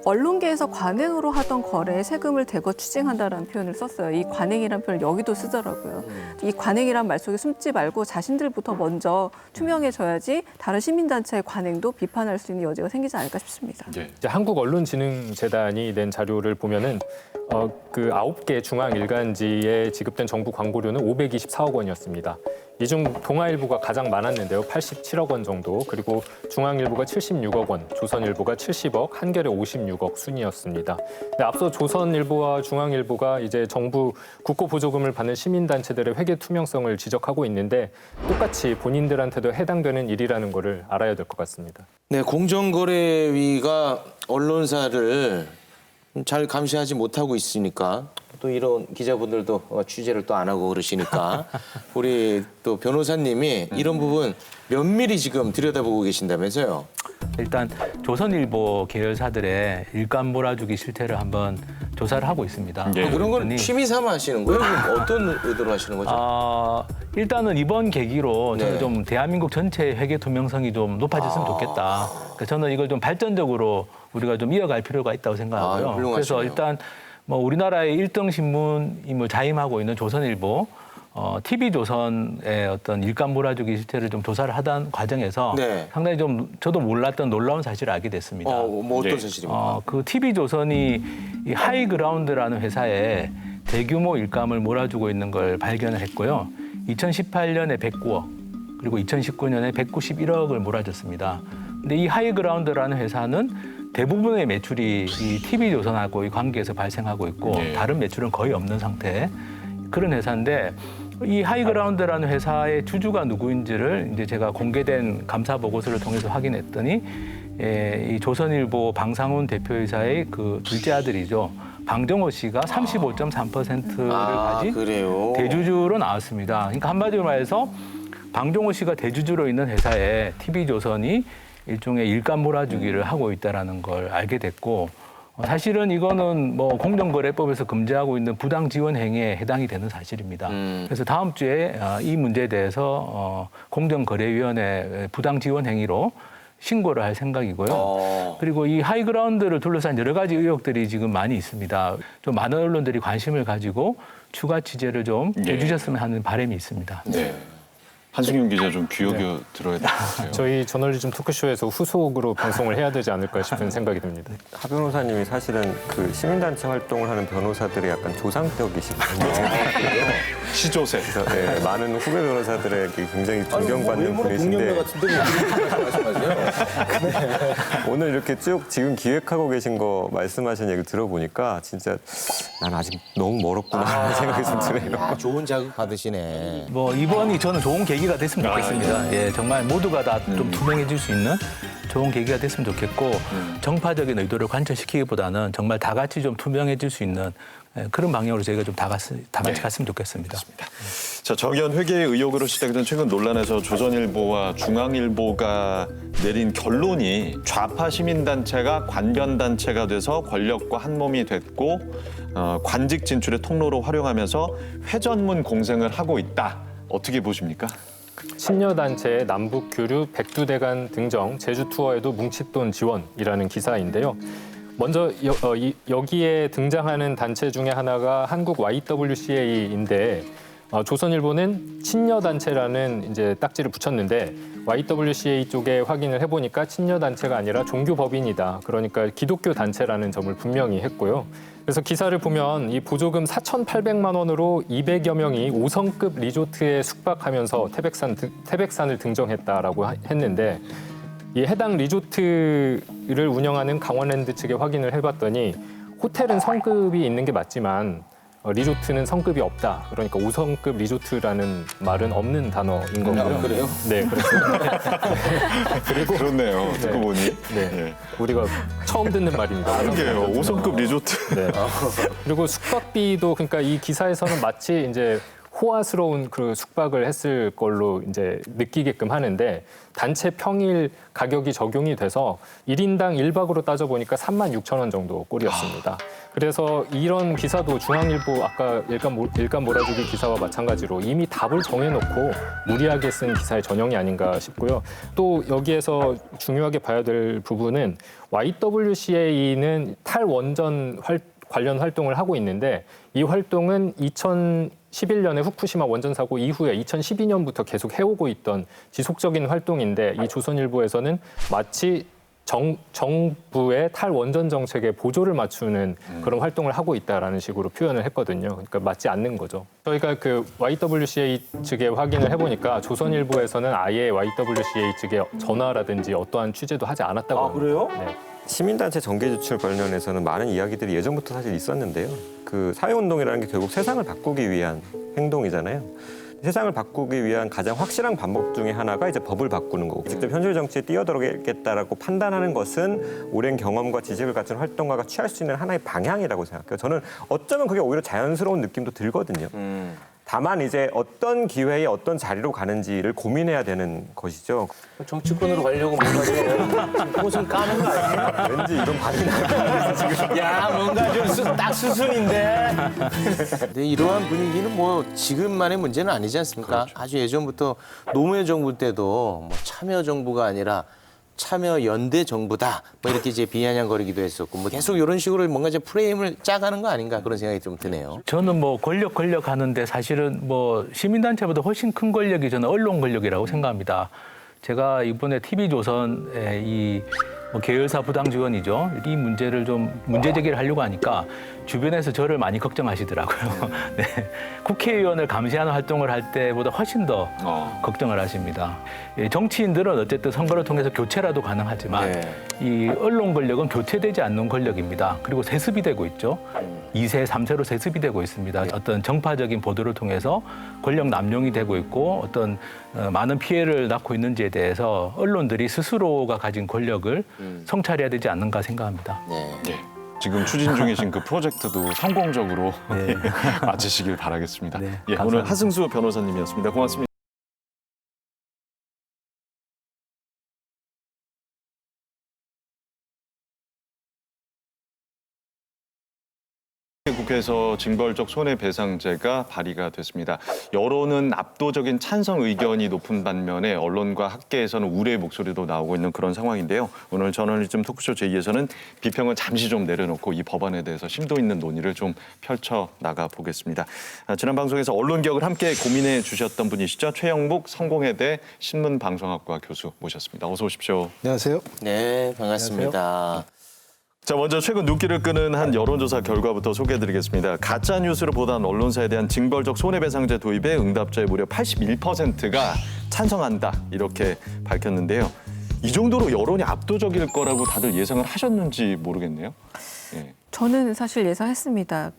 S2: 언론계에서 관행으로 하던 거래에 세금을 대거 추징한다라는 표현을 썼어요. 이 관행이라는 표현을 여기도 쓰더라고요. 이 관행이란 말 속에 숨지 말고 자신들부터 먼저 투명해져야지 다른 시민단체의 관행도 비판할 수 있는 여지가 생기지 않을까 싶습니다.
S1: 네.
S5: 이제 한국언론진흥재단이 낸 자료를 보면은 그 9개 중앙 일간지에 지급된 정부 광고료는 524억 원이었습니다. 이 중 동아일보가 가장 많았는데요. 87억 원 정도. 그리고 중앙일보가 76억 원, 조선일보가 70억, 한겨레 56억 순이었습니다. 근데 앞서 조선일보와 중앙일보가 이제 정부 국고 보조금을 받는 시민단체들의 회계 투명성을 지적하고 있는데 똑같이 본인들한테도 해당되는 일이라는 거를 알아야 될 것 같습니다.
S3: 네, 공정거래위가 언론사를 잘 감시하지 못하고 있으니까 또 이런 기자분들도 취재를 또 안 하고 그러시니까 우리 또 변호사님이 이런 부분 면밀히 지금 들여다보고 계신다면서요?
S4: 일단 조선일보 계열사들의 일감 몰아주기 실태를 한번 조사를 하고 있습니다.
S1: 네.
S3: 그런 건
S4: 그랬더니
S3: 취미 삼아 하시는 거예요? 어떤 의도로 하시는 거죠?
S4: 일단은 이번 계기로 저는
S3: 네.
S4: 좀 대한민국 전체의 회계 투명성이 좀 높아졌으면 좋겠다. 그래서 저는 이걸 좀 발전적으로 우리가 좀 이어갈 필요가 있다고 생각하고요.
S3: 훌륭하시네요.
S4: 그래서 일단 뭐 우리나라의 1등 신문임을 자임하고 있는 조선일보, TV조선의 어떤 일감 몰아주기 실태를 좀 조사를 하던 과정에서
S3: 네.
S4: 상당히 좀 저도 몰랐던 놀라운 사실을 알게 됐습니다.
S3: 뭐 어떤
S1: 네.
S3: 사실입니까?
S4: 그 TV조선이 이 하이그라운드라는 회사에 대규모 일감을 몰아주고 있는 걸 발견을 했고요. 2018년에 109억, 그리고 2019년에 191억을 몰아줬습니다. 근데 이 하이그라운드라는 회사는 대부분의 매출이 이 TV조선하고의 관계에서 발생하고 있고
S1: 네.
S4: 다른 매출은 거의 없는 상태 그런 회사인데 이 하이그라운드라는 회사의 주주가 누구인지를 이제 제가 공개된 감사 보고서를 통해서 확인했더니 이 조선일보 방상훈 대표이사의 그 둘째 아들이죠. 방정호 씨가 35.3%를 가진
S3: 그래요?
S4: 대주주로 나왔습니다. 그러니까 한마디로 말해서 방정호 씨가 대주주로 있는 회사에 TV조선이 일종의 일감 몰아주기를 하고 있다는 걸 알게 됐고 사실은 이거는 뭐 공정거래법에서 금지하고 있는 부당 지원 행위에 해당이 되는 사실입니다. 그래서 다음 주에 이 문제에 대해서 공정거래위원회 부당 지원 행위로 신고를 할 생각이고요. 그리고 이 하이그라운드를 둘러싼 여러 가지 의혹들이 지금 많이 있습니다. 좀 많은 언론들이 관심을 가지고 추가 취재를 좀 해주셨으면 하는 바람이 있습니다.
S1: 네. 한승윤 기자 좀 귀여겨 들어야 될 것 같아요.
S5: 저희 저널리즘 토크쇼에서 후속으로 방송을 해야 되지 않을까 싶은 생각이 듭니다.
S6: 하 변호사님이 사실은 그 시민단체 활동을 하는 변호사들의 약간 조상격이시거든요.
S1: 시조새.
S6: 그래서 네, 많은 후배 변호사들에게 굉장히 존경받는 분이신데 오늘 이렇게 쭉 지금 기획하고 계신 거 말씀하신 얘기 들어보니까 진짜 난 아직 너무 멀었구나 하는 생각이 좀 드네요.
S3: 야, 좋은 자극 받으시네.
S4: 뭐 이번이 저는 좋은 계기가 됐으면 좋겠습니다. 예, 정말 모두가 다 좀 투명해질 수 있는 좋은 계기가 됐으면 좋겠고 정파적인 의도를 관철시키기보다는 정말 다 같이 좀 투명해질 수 있는 그런 방향으로 저희가 좀 다 같이 갔으면 좋겠습니다.
S1: 자, 정의연 회계의 의혹으로 시작된 최근 논란에서 조선일보와 중앙일보가 내린 결론이 좌파 시민단체가 관변단체가 돼서 권력과 한몸이 됐고 관직 진출의 통로로 활용하면서 회전문 공생을 하고 있다. 어떻게 보십니까?
S5: 친여단체의 남북 교류 백두대간 등정 제주 투어에도 뭉칫돈 지원이라는 기사인데요. 먼저 여기에 등장하는 단체 중에 하나가 한국 YWCA인데 조선일보는 친여단체라는 이제 딱지를 붙였는데 YWCA 쪽에 확인을 해보니까 친여단체가 아니라 종교법인이다. 그러니까 기독교 단체라는 점을 분명히 했고요. 그래서 기사를 보면 이 보조금 4,800만 원으로 200여 명이 5성급 리조트에 숙박하면서 태백산을 등정했다라고 했는데 이 해당 리조트를 운영하는 강원랜드 측에 확인을 해봤더니 호텔은 성급이 있는 게 맞지만 리조트는 성급이 없다. 그러니까 5성급 리조트라는 말은 없는 단어인 거고요.
S3: 그래요?
S5: 네, 그렇습니다. 그리고
S1: 그렇네요. 듣고 보니.
S5: 네, 우리가 처음 듣는 말입니다.
S1: 그러게요. 5성급 리조트.
S5: 네. 그리고 숙박비도 그러니까 이 기사에서는 마치 이제 호화스러운 그 숙박을 했을 걸로 이제 느끼게끔 하는데 단체 평일 가격이 적용이 돼서 1인당 1박으로 따져보니까 36,000원 정도 꼴이었습니다. 그래서 이런 기사도 중앙일보 아까 일감 몰아주기 기사와 마찬가지로 이미 답을 정해놓고 무리하게 쓴 기사의 전형이 아닌가 싶고요. 또 여기에서 중요하게 봐야 될 부분은 YWCA는 탈원전 관련 활동을 하고 있는데 이 활동은 2011년에 후쿠시마 원전 사고 이후에 2012년부터 계속 해오고 있던 지속적인 활동인데 이 조선일보에서는 마치 정부의 탈원전 정책에 보조를 맞추는 그런 활동을 하고 있다라는 식으로 표현을 했거든요. 그러니까 맞지 않는 거죠. 저희가 그 YWCA 측에 확인을 해보니까 조선일보에서는 아예 YWCA 측에 전화라든지 어떠한 취재도 하지 않았다고 합니다.
S3: 그래요?
S5: 네.
S6: 시민단체 정계 지출 관련해서는 많은 이야기들이 예전부터 사실 있었는데요. 그 사회운동이라는 게 결국 세상을 바꾸기 위한 행동이잖아요. 세상을 바꾸기 위한 가장 확실한 방법 중에 하나가 이제 법을 바꾸는 거고 직접 현실 정치에 뛰어들어야겠다라고 판단하는 것은 오랜 경험과 지식을 갖춘 활동가가 취할 수 있는 하나의 방향이라고 생각해요. 저는 어쩌면 그게 오히려 자연스러운 느낌도 들거든요. 다만 이제 어떤 기회에 어떤 자리로 가는지를 고민해야 되는 것이죠.
S3: 정치권으로 가려고 뭔가 좀 옷을 까는 거 아니에요?
S6: 왠지 이런 반응이 나올 지금.
S3: 야, 뭔가 좀 딱 수순인데. 근데 이러한 분위기는 뭐 지금만의 문제는 아니지 않습니까? 아주 예전부터 노무현 정부 때도 뭐 참여 정부가 아니라 참여 연대 정부다. 뭐 이렇게 이제 비아냥거리기도 했었고 뭐 계속 이런 식으로 뭔가 이제 프레임을 짜가는 거 아닌가 그런 생각이 좀 드네요.
S4: 저는 뭐 권력 하는데 사실은 뭐 시민단체보다 훨씬 큰 권력이 저는 언론 권력이라고 생각합니다. 제가 이번에 TV조선의 이 계열사 부당 지원이죠. 이 문제를 좀 문제 제기를 하려고 하니까 주변에서 저를 많이 걱정하시더라고요. 네. 국회의원을 감시하는 활동을 할 때보다 훨씬 더 걱정을 하십니다. 정치인들은 어쨌든 선거를 통해서 교체라도 가능하지만 이 언론 권력은 교체되지 않는 권력입니다. 그리고 세습이 되고 있죠. 2세, 3세로 세습이 되고 있습니다. 어떤 정파적인 보도를 통해서 권력 남용이 되고 있고 어떤 많은 피해를 낳고 있는지에 대해서 언론들이 스스로가 가진 권력을 성찰해야 되지 않는가 생각합니다.
S1: 네. 지금 추진 중이신 그 프로젝트도 성공적으로 마치시길 바라겠습니다.
S4: 네,
S1: 오늘
S4: 감사합니다.
S1: 하승수 변호사님이었습니다. 고맙습니다. 국회에서 징벌적 손해배상제가 발의가 됐습니다. 여론은 압도적인 찬성 의견이 높은 반면에 언론과 학계에서는 우려의 목소리도 나오고 있는 그런 상황인데요. 오늘 저널리즘 토크쇼 제2에서는 비평을 잠시 좀 내려놓고 이 법안에 대해서 심도 있는 논의를 좀 펼쳐나가 보겠습니다. 지난 방송에서 언론개혁을 함께 고민해 주셨던 분이시죠. 최영묵 성공회대 신문방송학과 교수 모셨습니다. 어서 오십시오.
S8: 안녕하세요.
S3: 네, 반갑습니다.
S1: 자, 먼저 최근 눈길을 끄는 한 여론조사 결과부터 소개해드리겠습니다. 가짜 뉴스를 보도한 언론사에 대한 징벌적 손해배상제 도입에 응답자의 무려 81%가 찬성한다 이렇게 밝혔는데요. 이 정도로 여론이 압도적일 거라고 다들 예상을 하셨는지 모르겠네요. 예.
S2: 저는 사실 예상했습니다.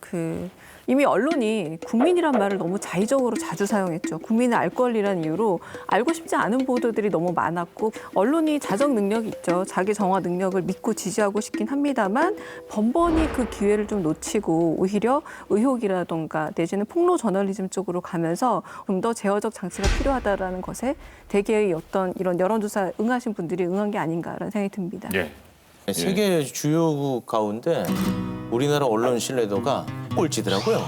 S2: 이미 언론이 국민이란 말을 너무 자의적으로 자주 사용했죠. 국민은 알 권리라는 이유로 알고 싶지 않은 보도들이 너무 많았고 언론이 자정 능력이 있죠. 자기 정화 능력을 믿고 지지하고 싶긴 합니다만 번번이 그 기회를 좀 놓치고 오히려 의혹이라던가 내지는 폭로 저널리즘 쪽으로 가면서 좀 더 제어적 장치가 필요하다라는 것에 대개의 어떤 이런 여론조사 응하신 분들이 응한 게 아닌가라는 생각이 듭니다.
S1: 예.
S3: 세계 주요국 가운데 우리나라 언론 신뢰도가 꼴찌더라고요.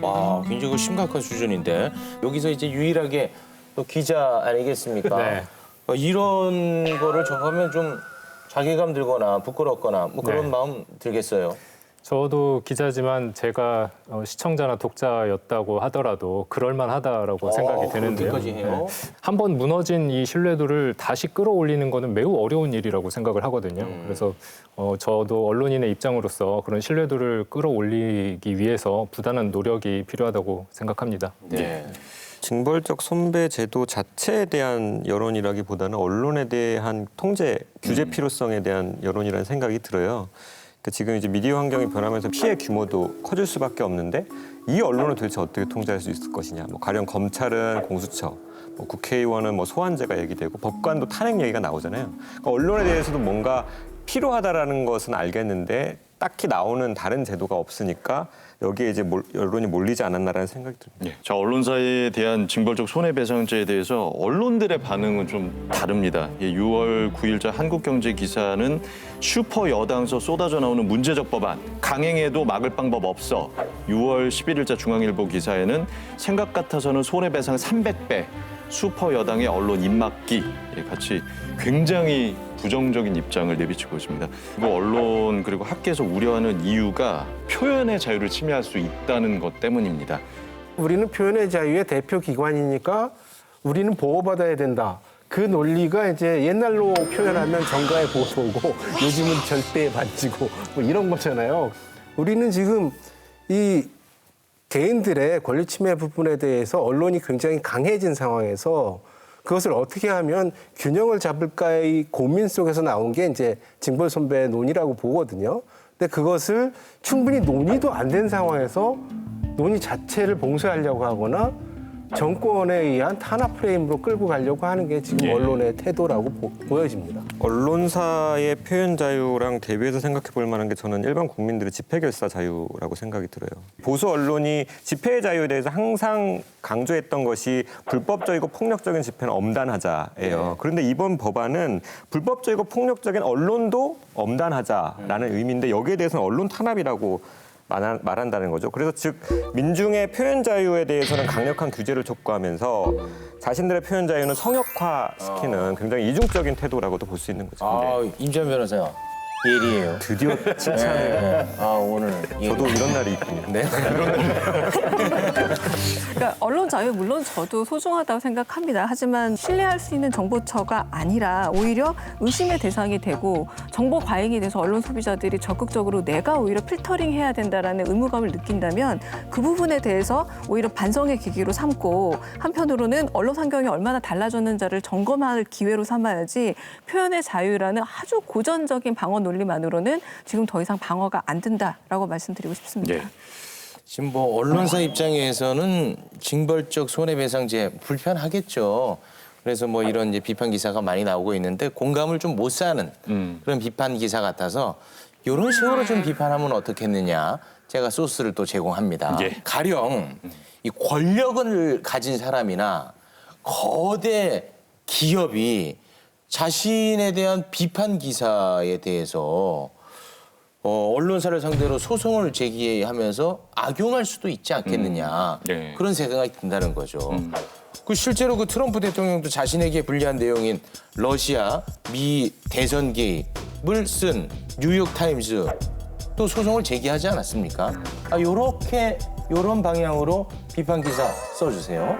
S3: 와, 굉장히 심각한 수준인데 여기서 이제 유일하게 또 기자 아니겠습니까?
S5: 네.
S3: 이런 거를 접하면 좀 자괴감 들거나 부끄럽거나 뭐 그런
S5: 네.
S3: 마음 들겠어요.
S5: 저도 기자지만 제가 시청자나 독자였다고 하더라도 그럴만하다라고 생각이 드는데요.
S3: 그렇게까지 해요?
S5: 한번 무너진 이 신뢰도를 다시 끌어올리는 거는 매우 어려운 일이라고 생각을 하거든요. 그래서 저도 언론인의 입장으로서 그런 신뢰도를 끌어올리기 위해서 부단한 노력이 필요하다고 생각합니다.
S3: 네.
S6: 징벌적 손배 제도 자체에 대한 여론이라기보다는 언론에 대한 통제, 규제 필요성에 대한 여론이라는 생각이 들어요. 그러니까 지금 이제 미디어 환경이 변하면서 피해 규모도 커질 수밖에 없는데 이 언론을 도대체 어떻게 통제할 수 있을 것이냐. 뭐 가령 검찰은 공수처, 뭐 국회의원은 뭐 소환제가 얘기되고 법관도 탄핵 얘기가 나오잖아요. 그러니까 언론에 대해서도 뭔가 필요하다라는 것은 알겠는데 딱히 나오는 다른 제도가 없으니까 여기에 이제 여론이 몰리지 않았나라는 생각이 듭니다.
S1: 예. 자, 언론사에 대한 징벌적 손해배상제에 대해서 언론들의 반응은 좀 다릅니다. 6월 9일자 한국경제 기사는 슈퍼 여당서 쏟아져 나오는 문제적 법안, 강행해도 막을 방법 없어. 6월 11일자 중앙일보 기사에는 생각 같아서는 손해배상 300배, 슈퍼 여당의 언론 입막기 같이 굉장히 부정적인 입장을 내비치고 있습니다. 그리고 언론 그리고 학계에서 우려하는 이유가 표현의 자유를 침해할 수 있다는 것 때문입니다.
S8: 우리는 표현의 자유의 대표 기관이니까 우리는 보호받아야 된다. 그 논리가 이제 옛날로 표현하면 정가의 보호고 요즘은 절대의 반지고 뭐 이런 거잖아요. 우리는 지금 이 개인들의 권리 침해 부분에 대해서 언론이 굉장히 강해진 상황에서 그것을 어떻게 하면 균형을 잡을까의 고민 속에서 나온 게 이제 징벌손배 논의라고 보거든요. 근데 그것을 충분히 논의도 안 된 상황에서 논의 자체를 봉쇄하려고 하거나 정권에 의한 탄압 프레임으로 끌고 가려고 하는 게 지금 언론의 태도라고 보여집니다.
S6: 언론사의 표현 자유랑 대비해서 생각해 볼 만한 게 저는 일반 국민들의 집회 결사 자유라고 생각이 들어요. 보수 언론이 집회의 자유에 대해서 항상 강조했던 것이 불법적이고 폭력적인 집회는 엄단하자예요. 그런데 이번 법안은 불법적이고 폭력적인 언론도 엄단하자라는 의미인데 여기에 대해서는 언론 탄압이라고 말한다는 거죠. 그래서 즉 민중의 표현 자유에 대해서는 강력한 규제를 촉구하면서 자신들의 표현 자유는 성역화시키는 굉장히 이중적인 태도라고도 볼 수 있는 거죠.
S3: 아, 임지원 변호사요. 예리해요.
S6: 드디어 칭찬을.
S3: 아, 오늘
S6: 저도 이런 날이 있군요.
S3: 네.
S2: 그러니까 언론 자유 물론 저도 소중하다고 생각합니다. 하지만 신뢰할 수 있는 정보처가 아니라 오히려 의심의 대상이 되고 정보 과잉이 돼서 언론 소비자들이 적극적으로 내가 오히려 필터링해야 된다라는 의무감을 느낀다면 그 부분에 대해서 오히려 반성의 계기로 삼고 한편으로는 언론 환경이 얼마나 달라졌는지를 점검할 기회로 삼아야지 표현의 자유라는 아주 고전적인 방어 논리만으로는 지금 더 이상 방어가 안 된다라고 말씀드리고 싶습니다.
S1: 예.
S3: 지금 뭐 언론사 입장에서는 징벌적 손해배상제 불편하겠죠. 그래서 뭐 이런 이제 비판 기사가 많이 나오고 있는데 공감을 좀 못 사는 그런 비판 기사 같아서 이런 식으로 좀 비판하면 어떻겠느냐. 제가 소스를 또 제공합니다.
S1: 예.
S3: 가령 이 권력을 가진 사람이나 거대 기업이 자신에 대한 비판 기사에 대해서 언론사를 상대로 소송을 제기하면서 악용할 수도 있지 않겠느냐
S1: 네.
S3: 그런 생각이 든다는 거죠. 그 실제로 그 트럼프 대통령도 자신에게 불리한 내용인 러시아, 미 대선 개입을 쓴 뉴욕 타임즈 또 소송을 제기하지 않았습니까? 요런 방향으로 비판 기사 써주세요.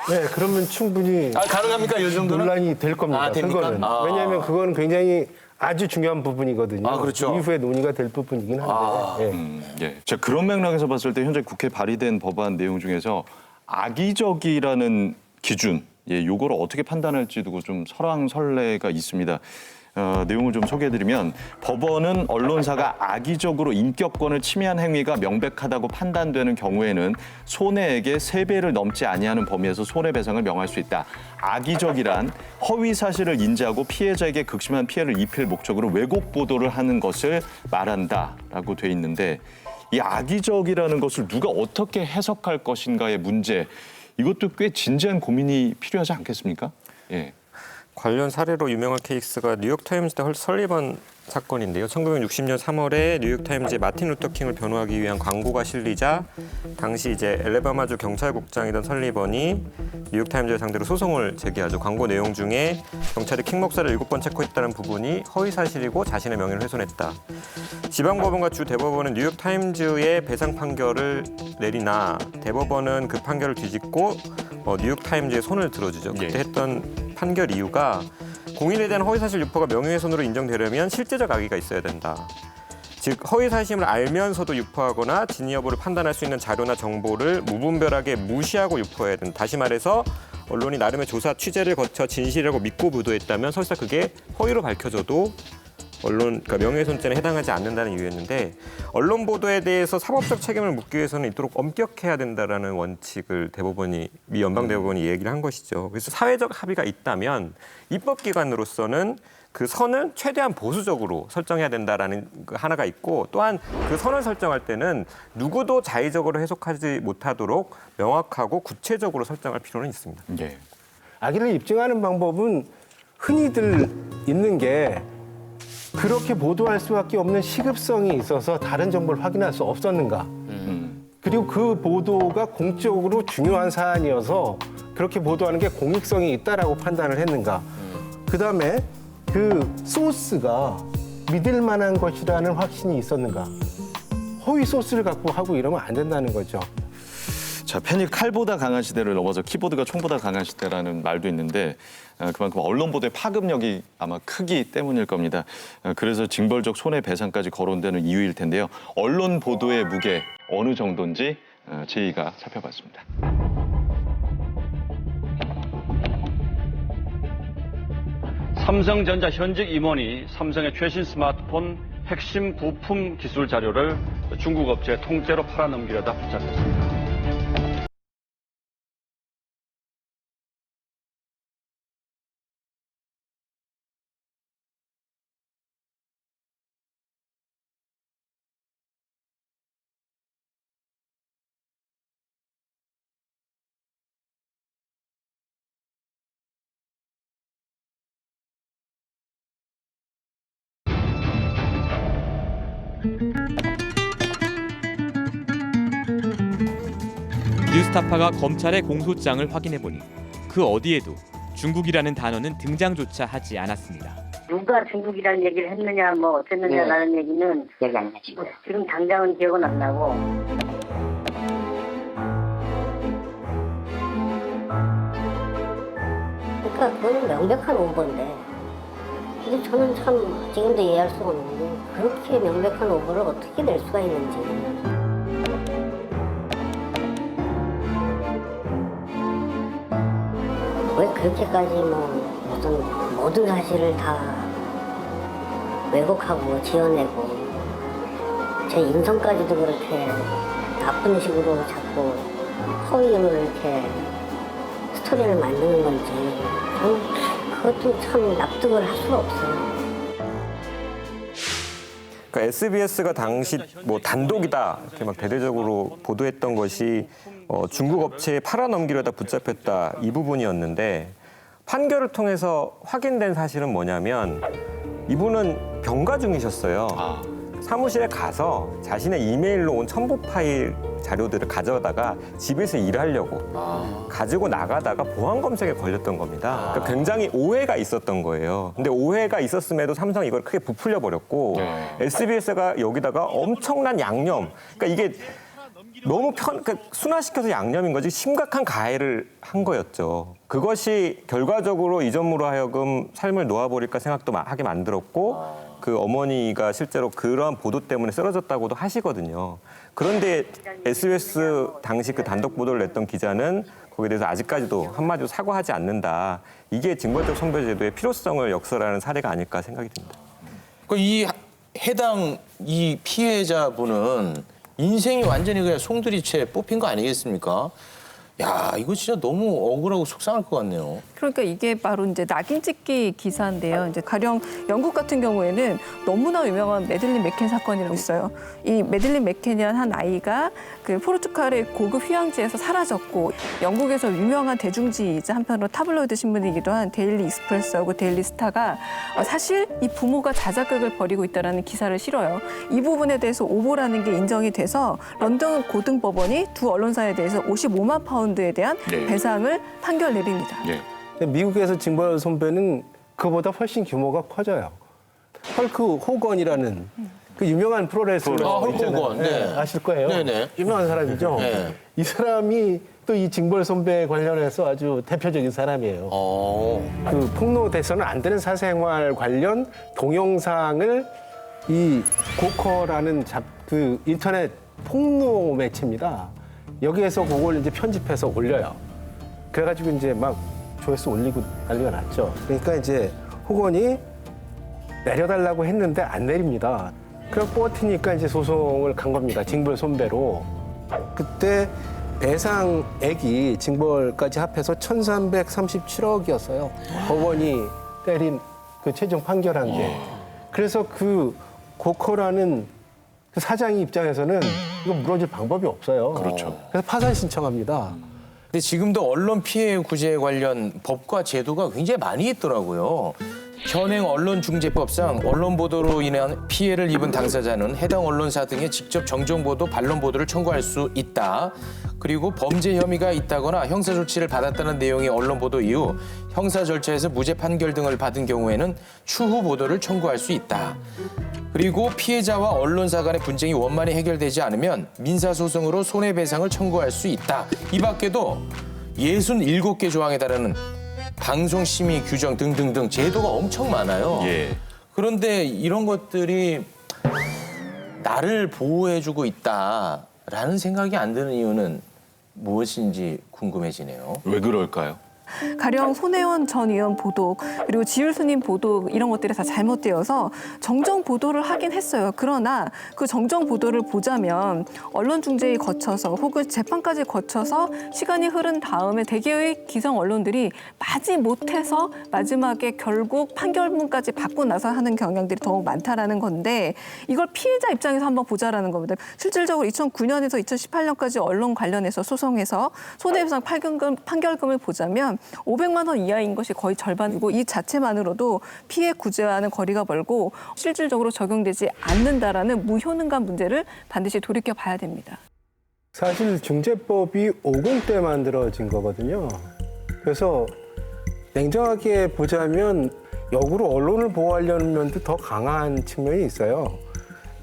S8: 네, 그러면 충분히
S3: 가능합니까, 이 정도는?
S8: 논란이 될 겁니다.
S3: 아, 됩니까?
S8: 그거는.
S3: 아.
S8: 왜냐하면 그거는 굉장히 아주 중요한 부분이거든요.
S3: 아, 그렇죠.
S8: 이후에 논의가 될 부분이긴 한데. 예.
S1: 예. 자, 그런 맥락에서 봤을 때 현재 국회 발의된 법안 내용 중에서 악의적이라는 기준, 예, 요거를 어떻게 판단할지 두고 좀 설왕설래가 있습니다. 내용을 좀 소개해드리면 법원은 언론사가 악의적으로 인격권을 침해한 행위가 명백하다고 판단되는 경우에는 손해액의 3배를 넘지 아니하는 범위에서 손해배상을 명할 수 있다. 악의적이란 허위 사실을 인지하고 피해자에게 극심한 피해를 입힐 목적으로 왜곡 보도를 하는 것을 말한다라고 돼 있는데 이 악의적이라는 것을 누가 어떻게 해석할 것인가의 문제 이것도 꽤 진지한 고민이 필요하지 않겠습니까? 예.
S6: 관련 사례로 유명한 케이스가 뉴욕타임즈 대 설리번 사건인데요. 1960년 3월에 뉴욕타임즈에 마틴 루터킹을 변호하기 위한 광고가 실리자 당시 이제 엘레바마주 경찰국장이던 설리번이 뉴욕타임즈를 상대로 소송을 제기하죠. 광고 내용 중에 경찰이 킹 목사를 7번 체포했다는 부분이 허위 사실이고 자신의 명예를 훼손했다. 지방법원과 주 대법원은 뉴욕타임즈의 배상 판결을 내리나 대법원은 그 판결을 뒤집고 뉴욕타임즈의 손을 들어주죠. 그때 했던 판결 이유가 공인에 대한 허위사실 유포가 명예훼손으로 인정되려면 실제적 악의가 있어야 된다. 즉 허위사실을 알면서도 유포하거나 진위 여부를 판단할 수 있는 자료나 정보를 무분별하게 무시하고 유포해야 된다. 다시 말해서 언론이 나름의 조사 취재를 거쳐 진실이라고 믿고 보도했다면 설사 그게 허위로 밝혀져도 그러니까 명예훼손죄에 해당하지 않는다는 이유였는데 언론 보도에 대해서 사법적 책임을 묻기 위해서는 이토록 엄격해야 된다라는 원칙을 미 연방대법원이 얘기를 한 것이죠. 그래서 사회적 합의가 있다면 입법기관으로서는 그 선을 최대한 보수적으로 설정해야 된다라는 그 하나가 있고 또한 그 선을 설정할 때는 누구도 자의적으로 해석하지 못하도록 명확하고 구체적으로 설정할 필요는 있습니다.
S1: 예.
S8: 악의를 입증하는 방법은 흔히들 있는 게 그렇게 보도할 수밖에 없는 시급성이 있어서 다른 정보를 확인할 수 없었는가. 그리고 그 보도가 공적으로 중요한 사안이어서 그렇게 보도하는 게 공익성이 있다라고 판단을 했는가. 그다음에 그 소스가 믿을 만한 것이라는 확신이 있었는가. 허위 소스를 갖고 하고 이러면 안 된다는 거죠.
S1: 자, 펜이 칼보다 강한 시대를 넘어서 키보드가 총보다 강한 시대라는 말도 있는데 그만큼 언론 보도의 파급력이 아마 크기 때문일 겁니다. 그래서 징벌적 손해배상까지 거론되는 이유일 텐데요. 언론 보도의 무게 어느 정도인지 제이가 살펴봤습니다.
S9: 삼성전자 현직 임원이 삼성의 최신 스마트폰 핵심 부품 기술 자료를 중국 업체에 통째로 팔아넘기려다 붙잡혔습니다.
S10: 뉴스타파가 검찰의 공소장을 확인해보니 그 어디에도 중국이라는 단어는 등장조차 하지 않았습니다.
S11: 누가 중국이라는 얘기를 했느냐 뭐 어땠느냐라는 얘기는 얘기 안 하시고 지금 당장은 기억은 안 나고
S12: 그러니까 그건 명백한 오보인데 근데 저는 참 지금도 이해할 수가 없는 게 그렇게 명백한 오보를 어떻게 낼 수가 있는지 왜 그렇게까지 뭐 어떤 모든 사실을 다 왜곡하고 지어내고 제 인성까지도 그렇게 나쁜 식으로 자꾸 허위로 이렇게 스토리를 만드는 건지 저는 그것도 참 납득을 할 수가 없어요.
S6: 그러니까 SBS가 당시 뭐 단독이다 이렇게 막 대대적으로 보도했던 것이 중국 업체에 팔아넘기려다 붙잡혔다 이 부분이었는데 판결을 통해서 확인된 사실은 뭐냐면 이분은 병가 중이셨어요. 사무실에 가서 자신의 이메일로 온 첨부 파일 자료들을 가져다가 집에서 일하려고 가지고 나가다가 보안 검색에 걸렸던 겁니다. 그러니까 굉장히 오해가 있었던 거예요. 근데 오해가 있었음에도 삼성이 이걸 크게 부풀려 버렸고 SBS가 여기다가 엄청난 양념. 그러니까 이게 너무 그러니까 순화시켜서 양념인 거지 심각한 가해를 한 거였죠. 그것이 결과적으로 이 전무로 하여금 삶을 놓아버릴까 생각도 하게 만들었고 그 어머니가 실제로 그러한 보도 때문에 쓰러졌다고도 하시거든요. 그런데 SBS 당시 그 단독 보도를 냈던 기자는 거기에 대해서 아직까지도 한마디로 사과하지 않는다. 이게 징벌적 성별제도의 필요성을 역설하는 사례가 아닐까 생각이 듭니다.
S3: 이 해당 이 피해자분은 인생이 완전히 그냥 송두리째 뽑힌 거 아니겠습니까? 야, 이거 진짜 너무 억울하고 속상할 것 같네요.
S2: 그러니까 이게 바로 이제 낙인 찍기 기사인데요. 이제 가령 영국 같은 경우에는 너무나 유명한 매들린 맥켄 사건이라고 있어요. 이 매들린 맥켄이라는 한 아이가 그 포르투갈의 고급 휴양지에서 사라졌고 영국에서 유명한 대중지이자 한편으로 타블로이드 신문이기도 한 데일리 익스프레스하고 데일리 스타가 사실 이 부모가 자작극을 벌이고 있다는 기사를 실어요. 이 부분에 대해서 오보라는 게 인정이 돼서 런던 고등법원이 두 언론사에 대해서 55만 파운드에 대한 배상을 판결 내립니다.
S8: 미국에서 징벌 손배는 그보다 훨씬 규모가 커져요. 헐크 호건이라는 그 유명한 프로레슬러
S3: 헐크 호건, 네.
S8: 아실 거예요.
S3: 네네.
S8: 유명한 사람이죠.
S3: 네.
S8: 이 사람이 또 이 징벌 손배 관련해서 아주 대표적인 사람이에요. 그 폭로돼서는 안 되는 사생활 관련 동영상을 이 고커라는 그 인터넷 폭로 매체입니다. 여기에서 그걸 이제 편집해서 올려요. 그래가지고 이제 막 조회수 올리고 난리가 났죠. 그러니까 이제 호건이 내려달라고 했는데 안 내립니다. 그래서 버티니까 이제 소송을 간 겁니다. 징벌 손배로. 그때 배상액이 징벌까지 합해서 1,337억이었어요. 법원이 때린 그 최종 판결한 게. 그래서 그 고커라는 그 사장의 입장에서는 이거 물어줄 방법이 없어요.
S1: 그렇죠.
S8: 그래서 파산 신청합니다.
S3: 근데 지금도 언론 피해 구제 관련 법과 제도가 굉장히 많이 있더라고요. 현행 언론중재법상 언론 보도로 인한 피해를 입은 당사자는 해당 언론사 등에 직접 정정 보도, 반론 보도를 청구할 수 있다. 그리고 범죄 혐의가 있다거나 형사 조치를 받았다는 내용의 언론 보도 이후 형사 절차에서 무죄 판결 등을 받은 경우에는 추후 보도를 청구할 수 있다. 그리고 피해자와 언론사 간의 분쟁이 원만히 해결되지 않으면 민사소송으로 손해배상을 청구할 수 있다. 이 밖에도 67개 조항에 달하는 방송심의 규정 등등등 제도가 엄청 많아요. 그런데 이런 것들이 나를 보호해주고 있다라는 생각이 안 드는 이유는 무엇인지 궁금해지네요.
S1: 왜 그럴까요?
S2: 가령 손혜원 전 의원 보도 그리고 지율스님 보도 이런 것들이 다 잘못되어서 정정 보도를 하긴 했어요. 그러나 그 정정 보도를 보자면 언론 중재에 거쳐서 혹은 재판까지 거쳐서 시간이 흐른 다음에 대개의 기성 언론들이 마지 못해서 마지막에 결국 판결문까지 받고 나서 하는 경향들이 더욱 많다라는 건데 이걸 피해자 입장에서 한번 보자라는 겁니다. 실질적으로 2009년에서 2018년까지 언론 관련해서 소송해서 손해배상 판결금을 보자면 500만 원 이하인 것이 거의 절반이고 이 자체만으로도 피해 구제와는 거리가 멀고 실질적으로 적용되지 않는다라는 무효능감 문제를 반드시 돌이켜 봐야 됩니다.
S8: 사실 중재법이 50 때 만들어진 거거든요. 그래서 냉정하게 보자면 역으로 언론을 보호하려는 면도 더 강한 측면이 있어요.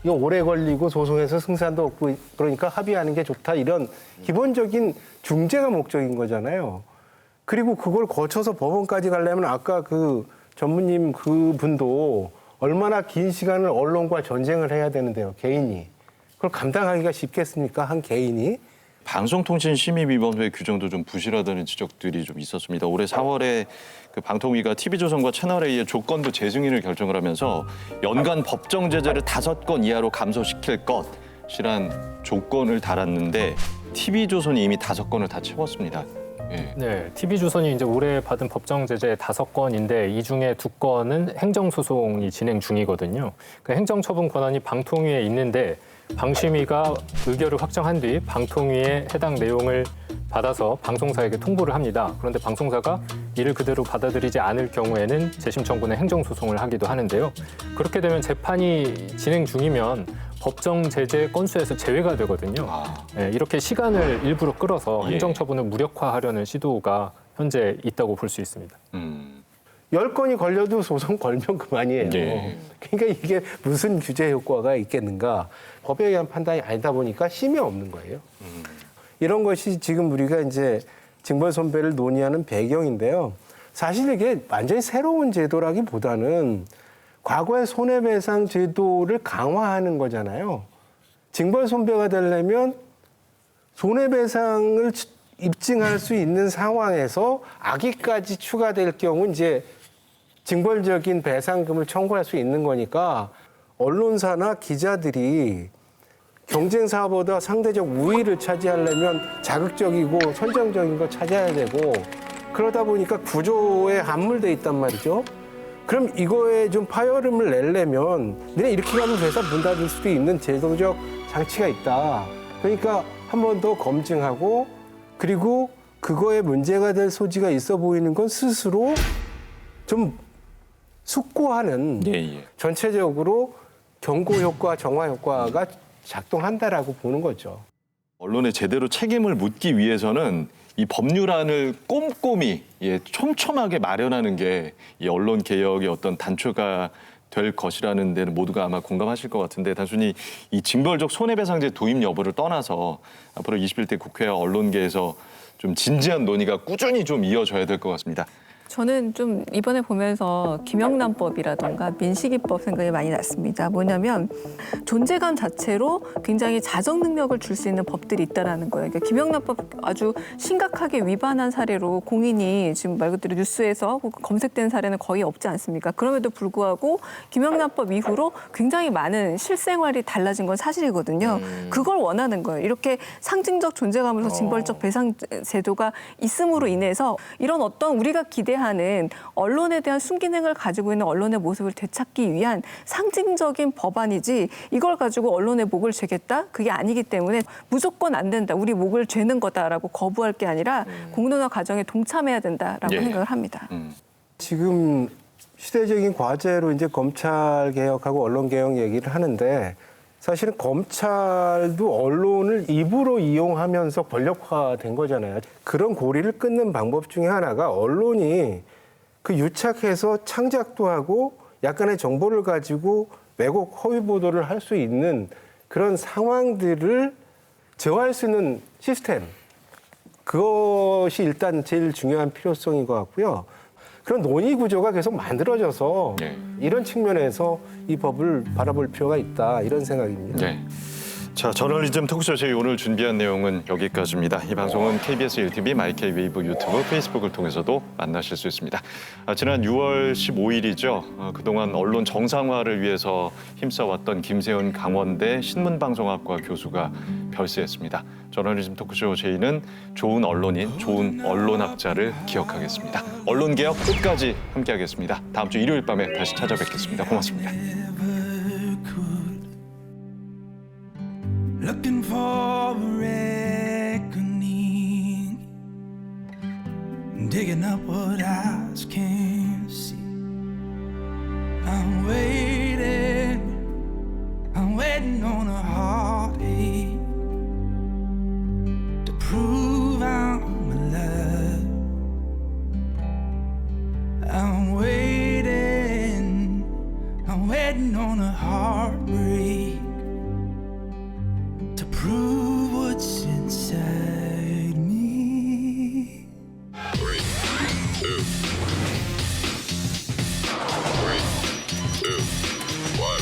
S8: 이거 오래 걸리고 소송해서 승산도 없고 그러니까 합의하는 게 좋다 이런 기본적인 중재가 목적인 거잖아요. 그리고 그걸 거쳐서 법원까지 가려면 아까 그 전무님 그분도 얼마나 긴 시간을 언론과 전쟁을 해야 되는데요, 개인이. 그걸 감당하기가 쉽겠습니까, 한 개인이?
S1: 방송통신심의위원회 규정도 좀 부실하다는 지적들이 좀 있었습니다. 올해 4월에 그 방통위가 TV조선과 채널A의 조건부 재승인을 결정을 하면서 연간 법정 제재를 5건 이하로 감소시킬 것이란 조건을 달았는데 TV조선이 이미 5건을 다 채웠습니다.
S5: 네, TV조선이 이제 올해 받은 법정 제재 5건인데 이 중에 2건은 행정소송이 진행 중이거든요. 그 행정처분 권한이 방통위에 있는데 방심위가 의결을 확정한 뒤 방통위에 해당 내용을 받아서 방송사에게 통보를 합니다. 그런데 방송사가 이를 그대로 받아들이지 않을 경우에는 재심 청구나 행정소송을 하기도 하는데요. 그렇게 되면 재판이 진행 중이면 법정 제재 건수에서 제외가 되거든요. 네, 이렇게 시간을 일부러 끌어서 행정처분을 무력화하려는 시도가 현재 있다고 볼 수 있습니다.
S8: 10건이 걸려도 소송 걸면 그만이에요. 그러니까 이게 무슨 규제 효과가 있겠는가. 법에 의한 판단이 아니다 보니까 힘이 없는 거예요. 이런 것이 지금 우리가 이제 징벌 손배를 논의하는 배경인데요. 사실 이게 완전히 새로운 제도라기보다는 과거의 손해배상 제도를 강화하는 거잖아요. 징벌 손배가 되려면 손해배상을 입증할 수 있는 상황에서 악의까지 추가될 경우 이제 징벌적인 배상금을 청구할 수 있는 거니까 언론사나 기자들이 경쟁사보다 상대적 우위를 차지하려면 자극적이고 선정적인 걸 찾아야 되고 그러다 보니까 구조에 함몰돼 있단 말이죠. 그럼 이거에 좀 파열음을 내려면 너네 이렇게 가면 회사 문 닫을 수도 있는 제도적 장치가 있다. 그러니까 한 번 더 검증하고 그리고 그거에 문제가 될 소지가 있어 보이는 건 스스로 좀 숙고하는 전체적으로 경고 효과, 정화 효과가 작동한다라고 보는 거죠.
S1: 언론에 제대로 책임을 묻기 위해서는 이 법률안을 꼼꼼히 촘촘하게 마련하는 게 이 언론 개혁의 어떤 단초가 될 것이라는 데는 모두가 아마 공감하실 것 같은데 단순히 이 징벌적 손해배상제 도입 여부를 떠나서 앞으로 21대 국회와 언론계에서 좀 진지한 논의가 꾸준히 좀 이어져야 될 것 같습니다.
S2: 저는 좀 이번에 보면서 김영란법이라던가 민식이법 생각이 많이 났습니다. 뭐냐면 존재감 자체로 굉장히 자정 능력을 줄 수 있는 법들이 있다라는 거예요. 그러니까 김영란법 아주 심각하게 위반한 사례로 공인이 지금 말 그대로 뉴스에서 검색된 사례는 거의 없지 않습니까? 그럼에도 불구하고 김영란법 이후로 굉장히 많은 실생활이 달라진 건 사실이거든요. 그걸 원하는 거예요. 이렇게 상징적 존재감으로서 징벌적 배상 제도가 있음으로 인해서 이런 어떤 우리가 기대하는 언론에 대한 순기능을 가지고 있는 언론의 모습을 되찾기 위한 상징적인 법안이지 이걸 가지고 언론의 목을 죄겠다? 그게 아니기 때문에 무조건 안 된다. 우리 목을 죄는 거다라고 거부할 게 아니라 공론화 과정에 동참해야 된다라고 생각을 합니다.
S8: 지금 시대적인 과제로 이제 검찰 개혁하고 언론 개혁 얘기를 하는데 사실은 검찰도 언론을 입으로 이용하면서 권력화된 거잖아요. 그런 고리를 끊는 방법 중에 하나가 언론이 그 유착해서 창작도 하고 약간의 정보를 가지고 왜곡 허위 보도를 할 수 있는 그런 상황들을 제어할 수 있는 시스템. 그것이 일단 제일 중요한 필요성인 것 같고요. 그런 논의 구조가 계속 만들어져서 이런 측면에서 이 법을 바라볼 필요가 있다 이런 생각입니다.
S1: 자, 저널리즘 토크쇼 저희 오늘 준비한 내용은 여기까지입니다. 이 방송은 KBS 1TV, 마이케이 웨이브 유튜브, 페이스북을 통해서도 만나실 수 있습니다. 지난 6월 15일이죠. 그동안 언론 정상화를 위해서 힘써왔던 김세훈 강원대 신문방송학과 교수가 별세했습니다. 저널리즘 토크쇼 저희는 좋은 언론인, 좋은 언론학자를 기억하겠습니다. 언론개혁 끝까지 함께하겠습니다. 다음 주 일요일 밤에 다시 찾아뵙겠습니다. 고맙습니다.
S13: Looking for a reckoning, digging up what eyes can't see. I'm waiting on a heartache to prove I'm alive. I'm waiting on a heartbreak to prove what's inside me.
S14: 3, 2, 1.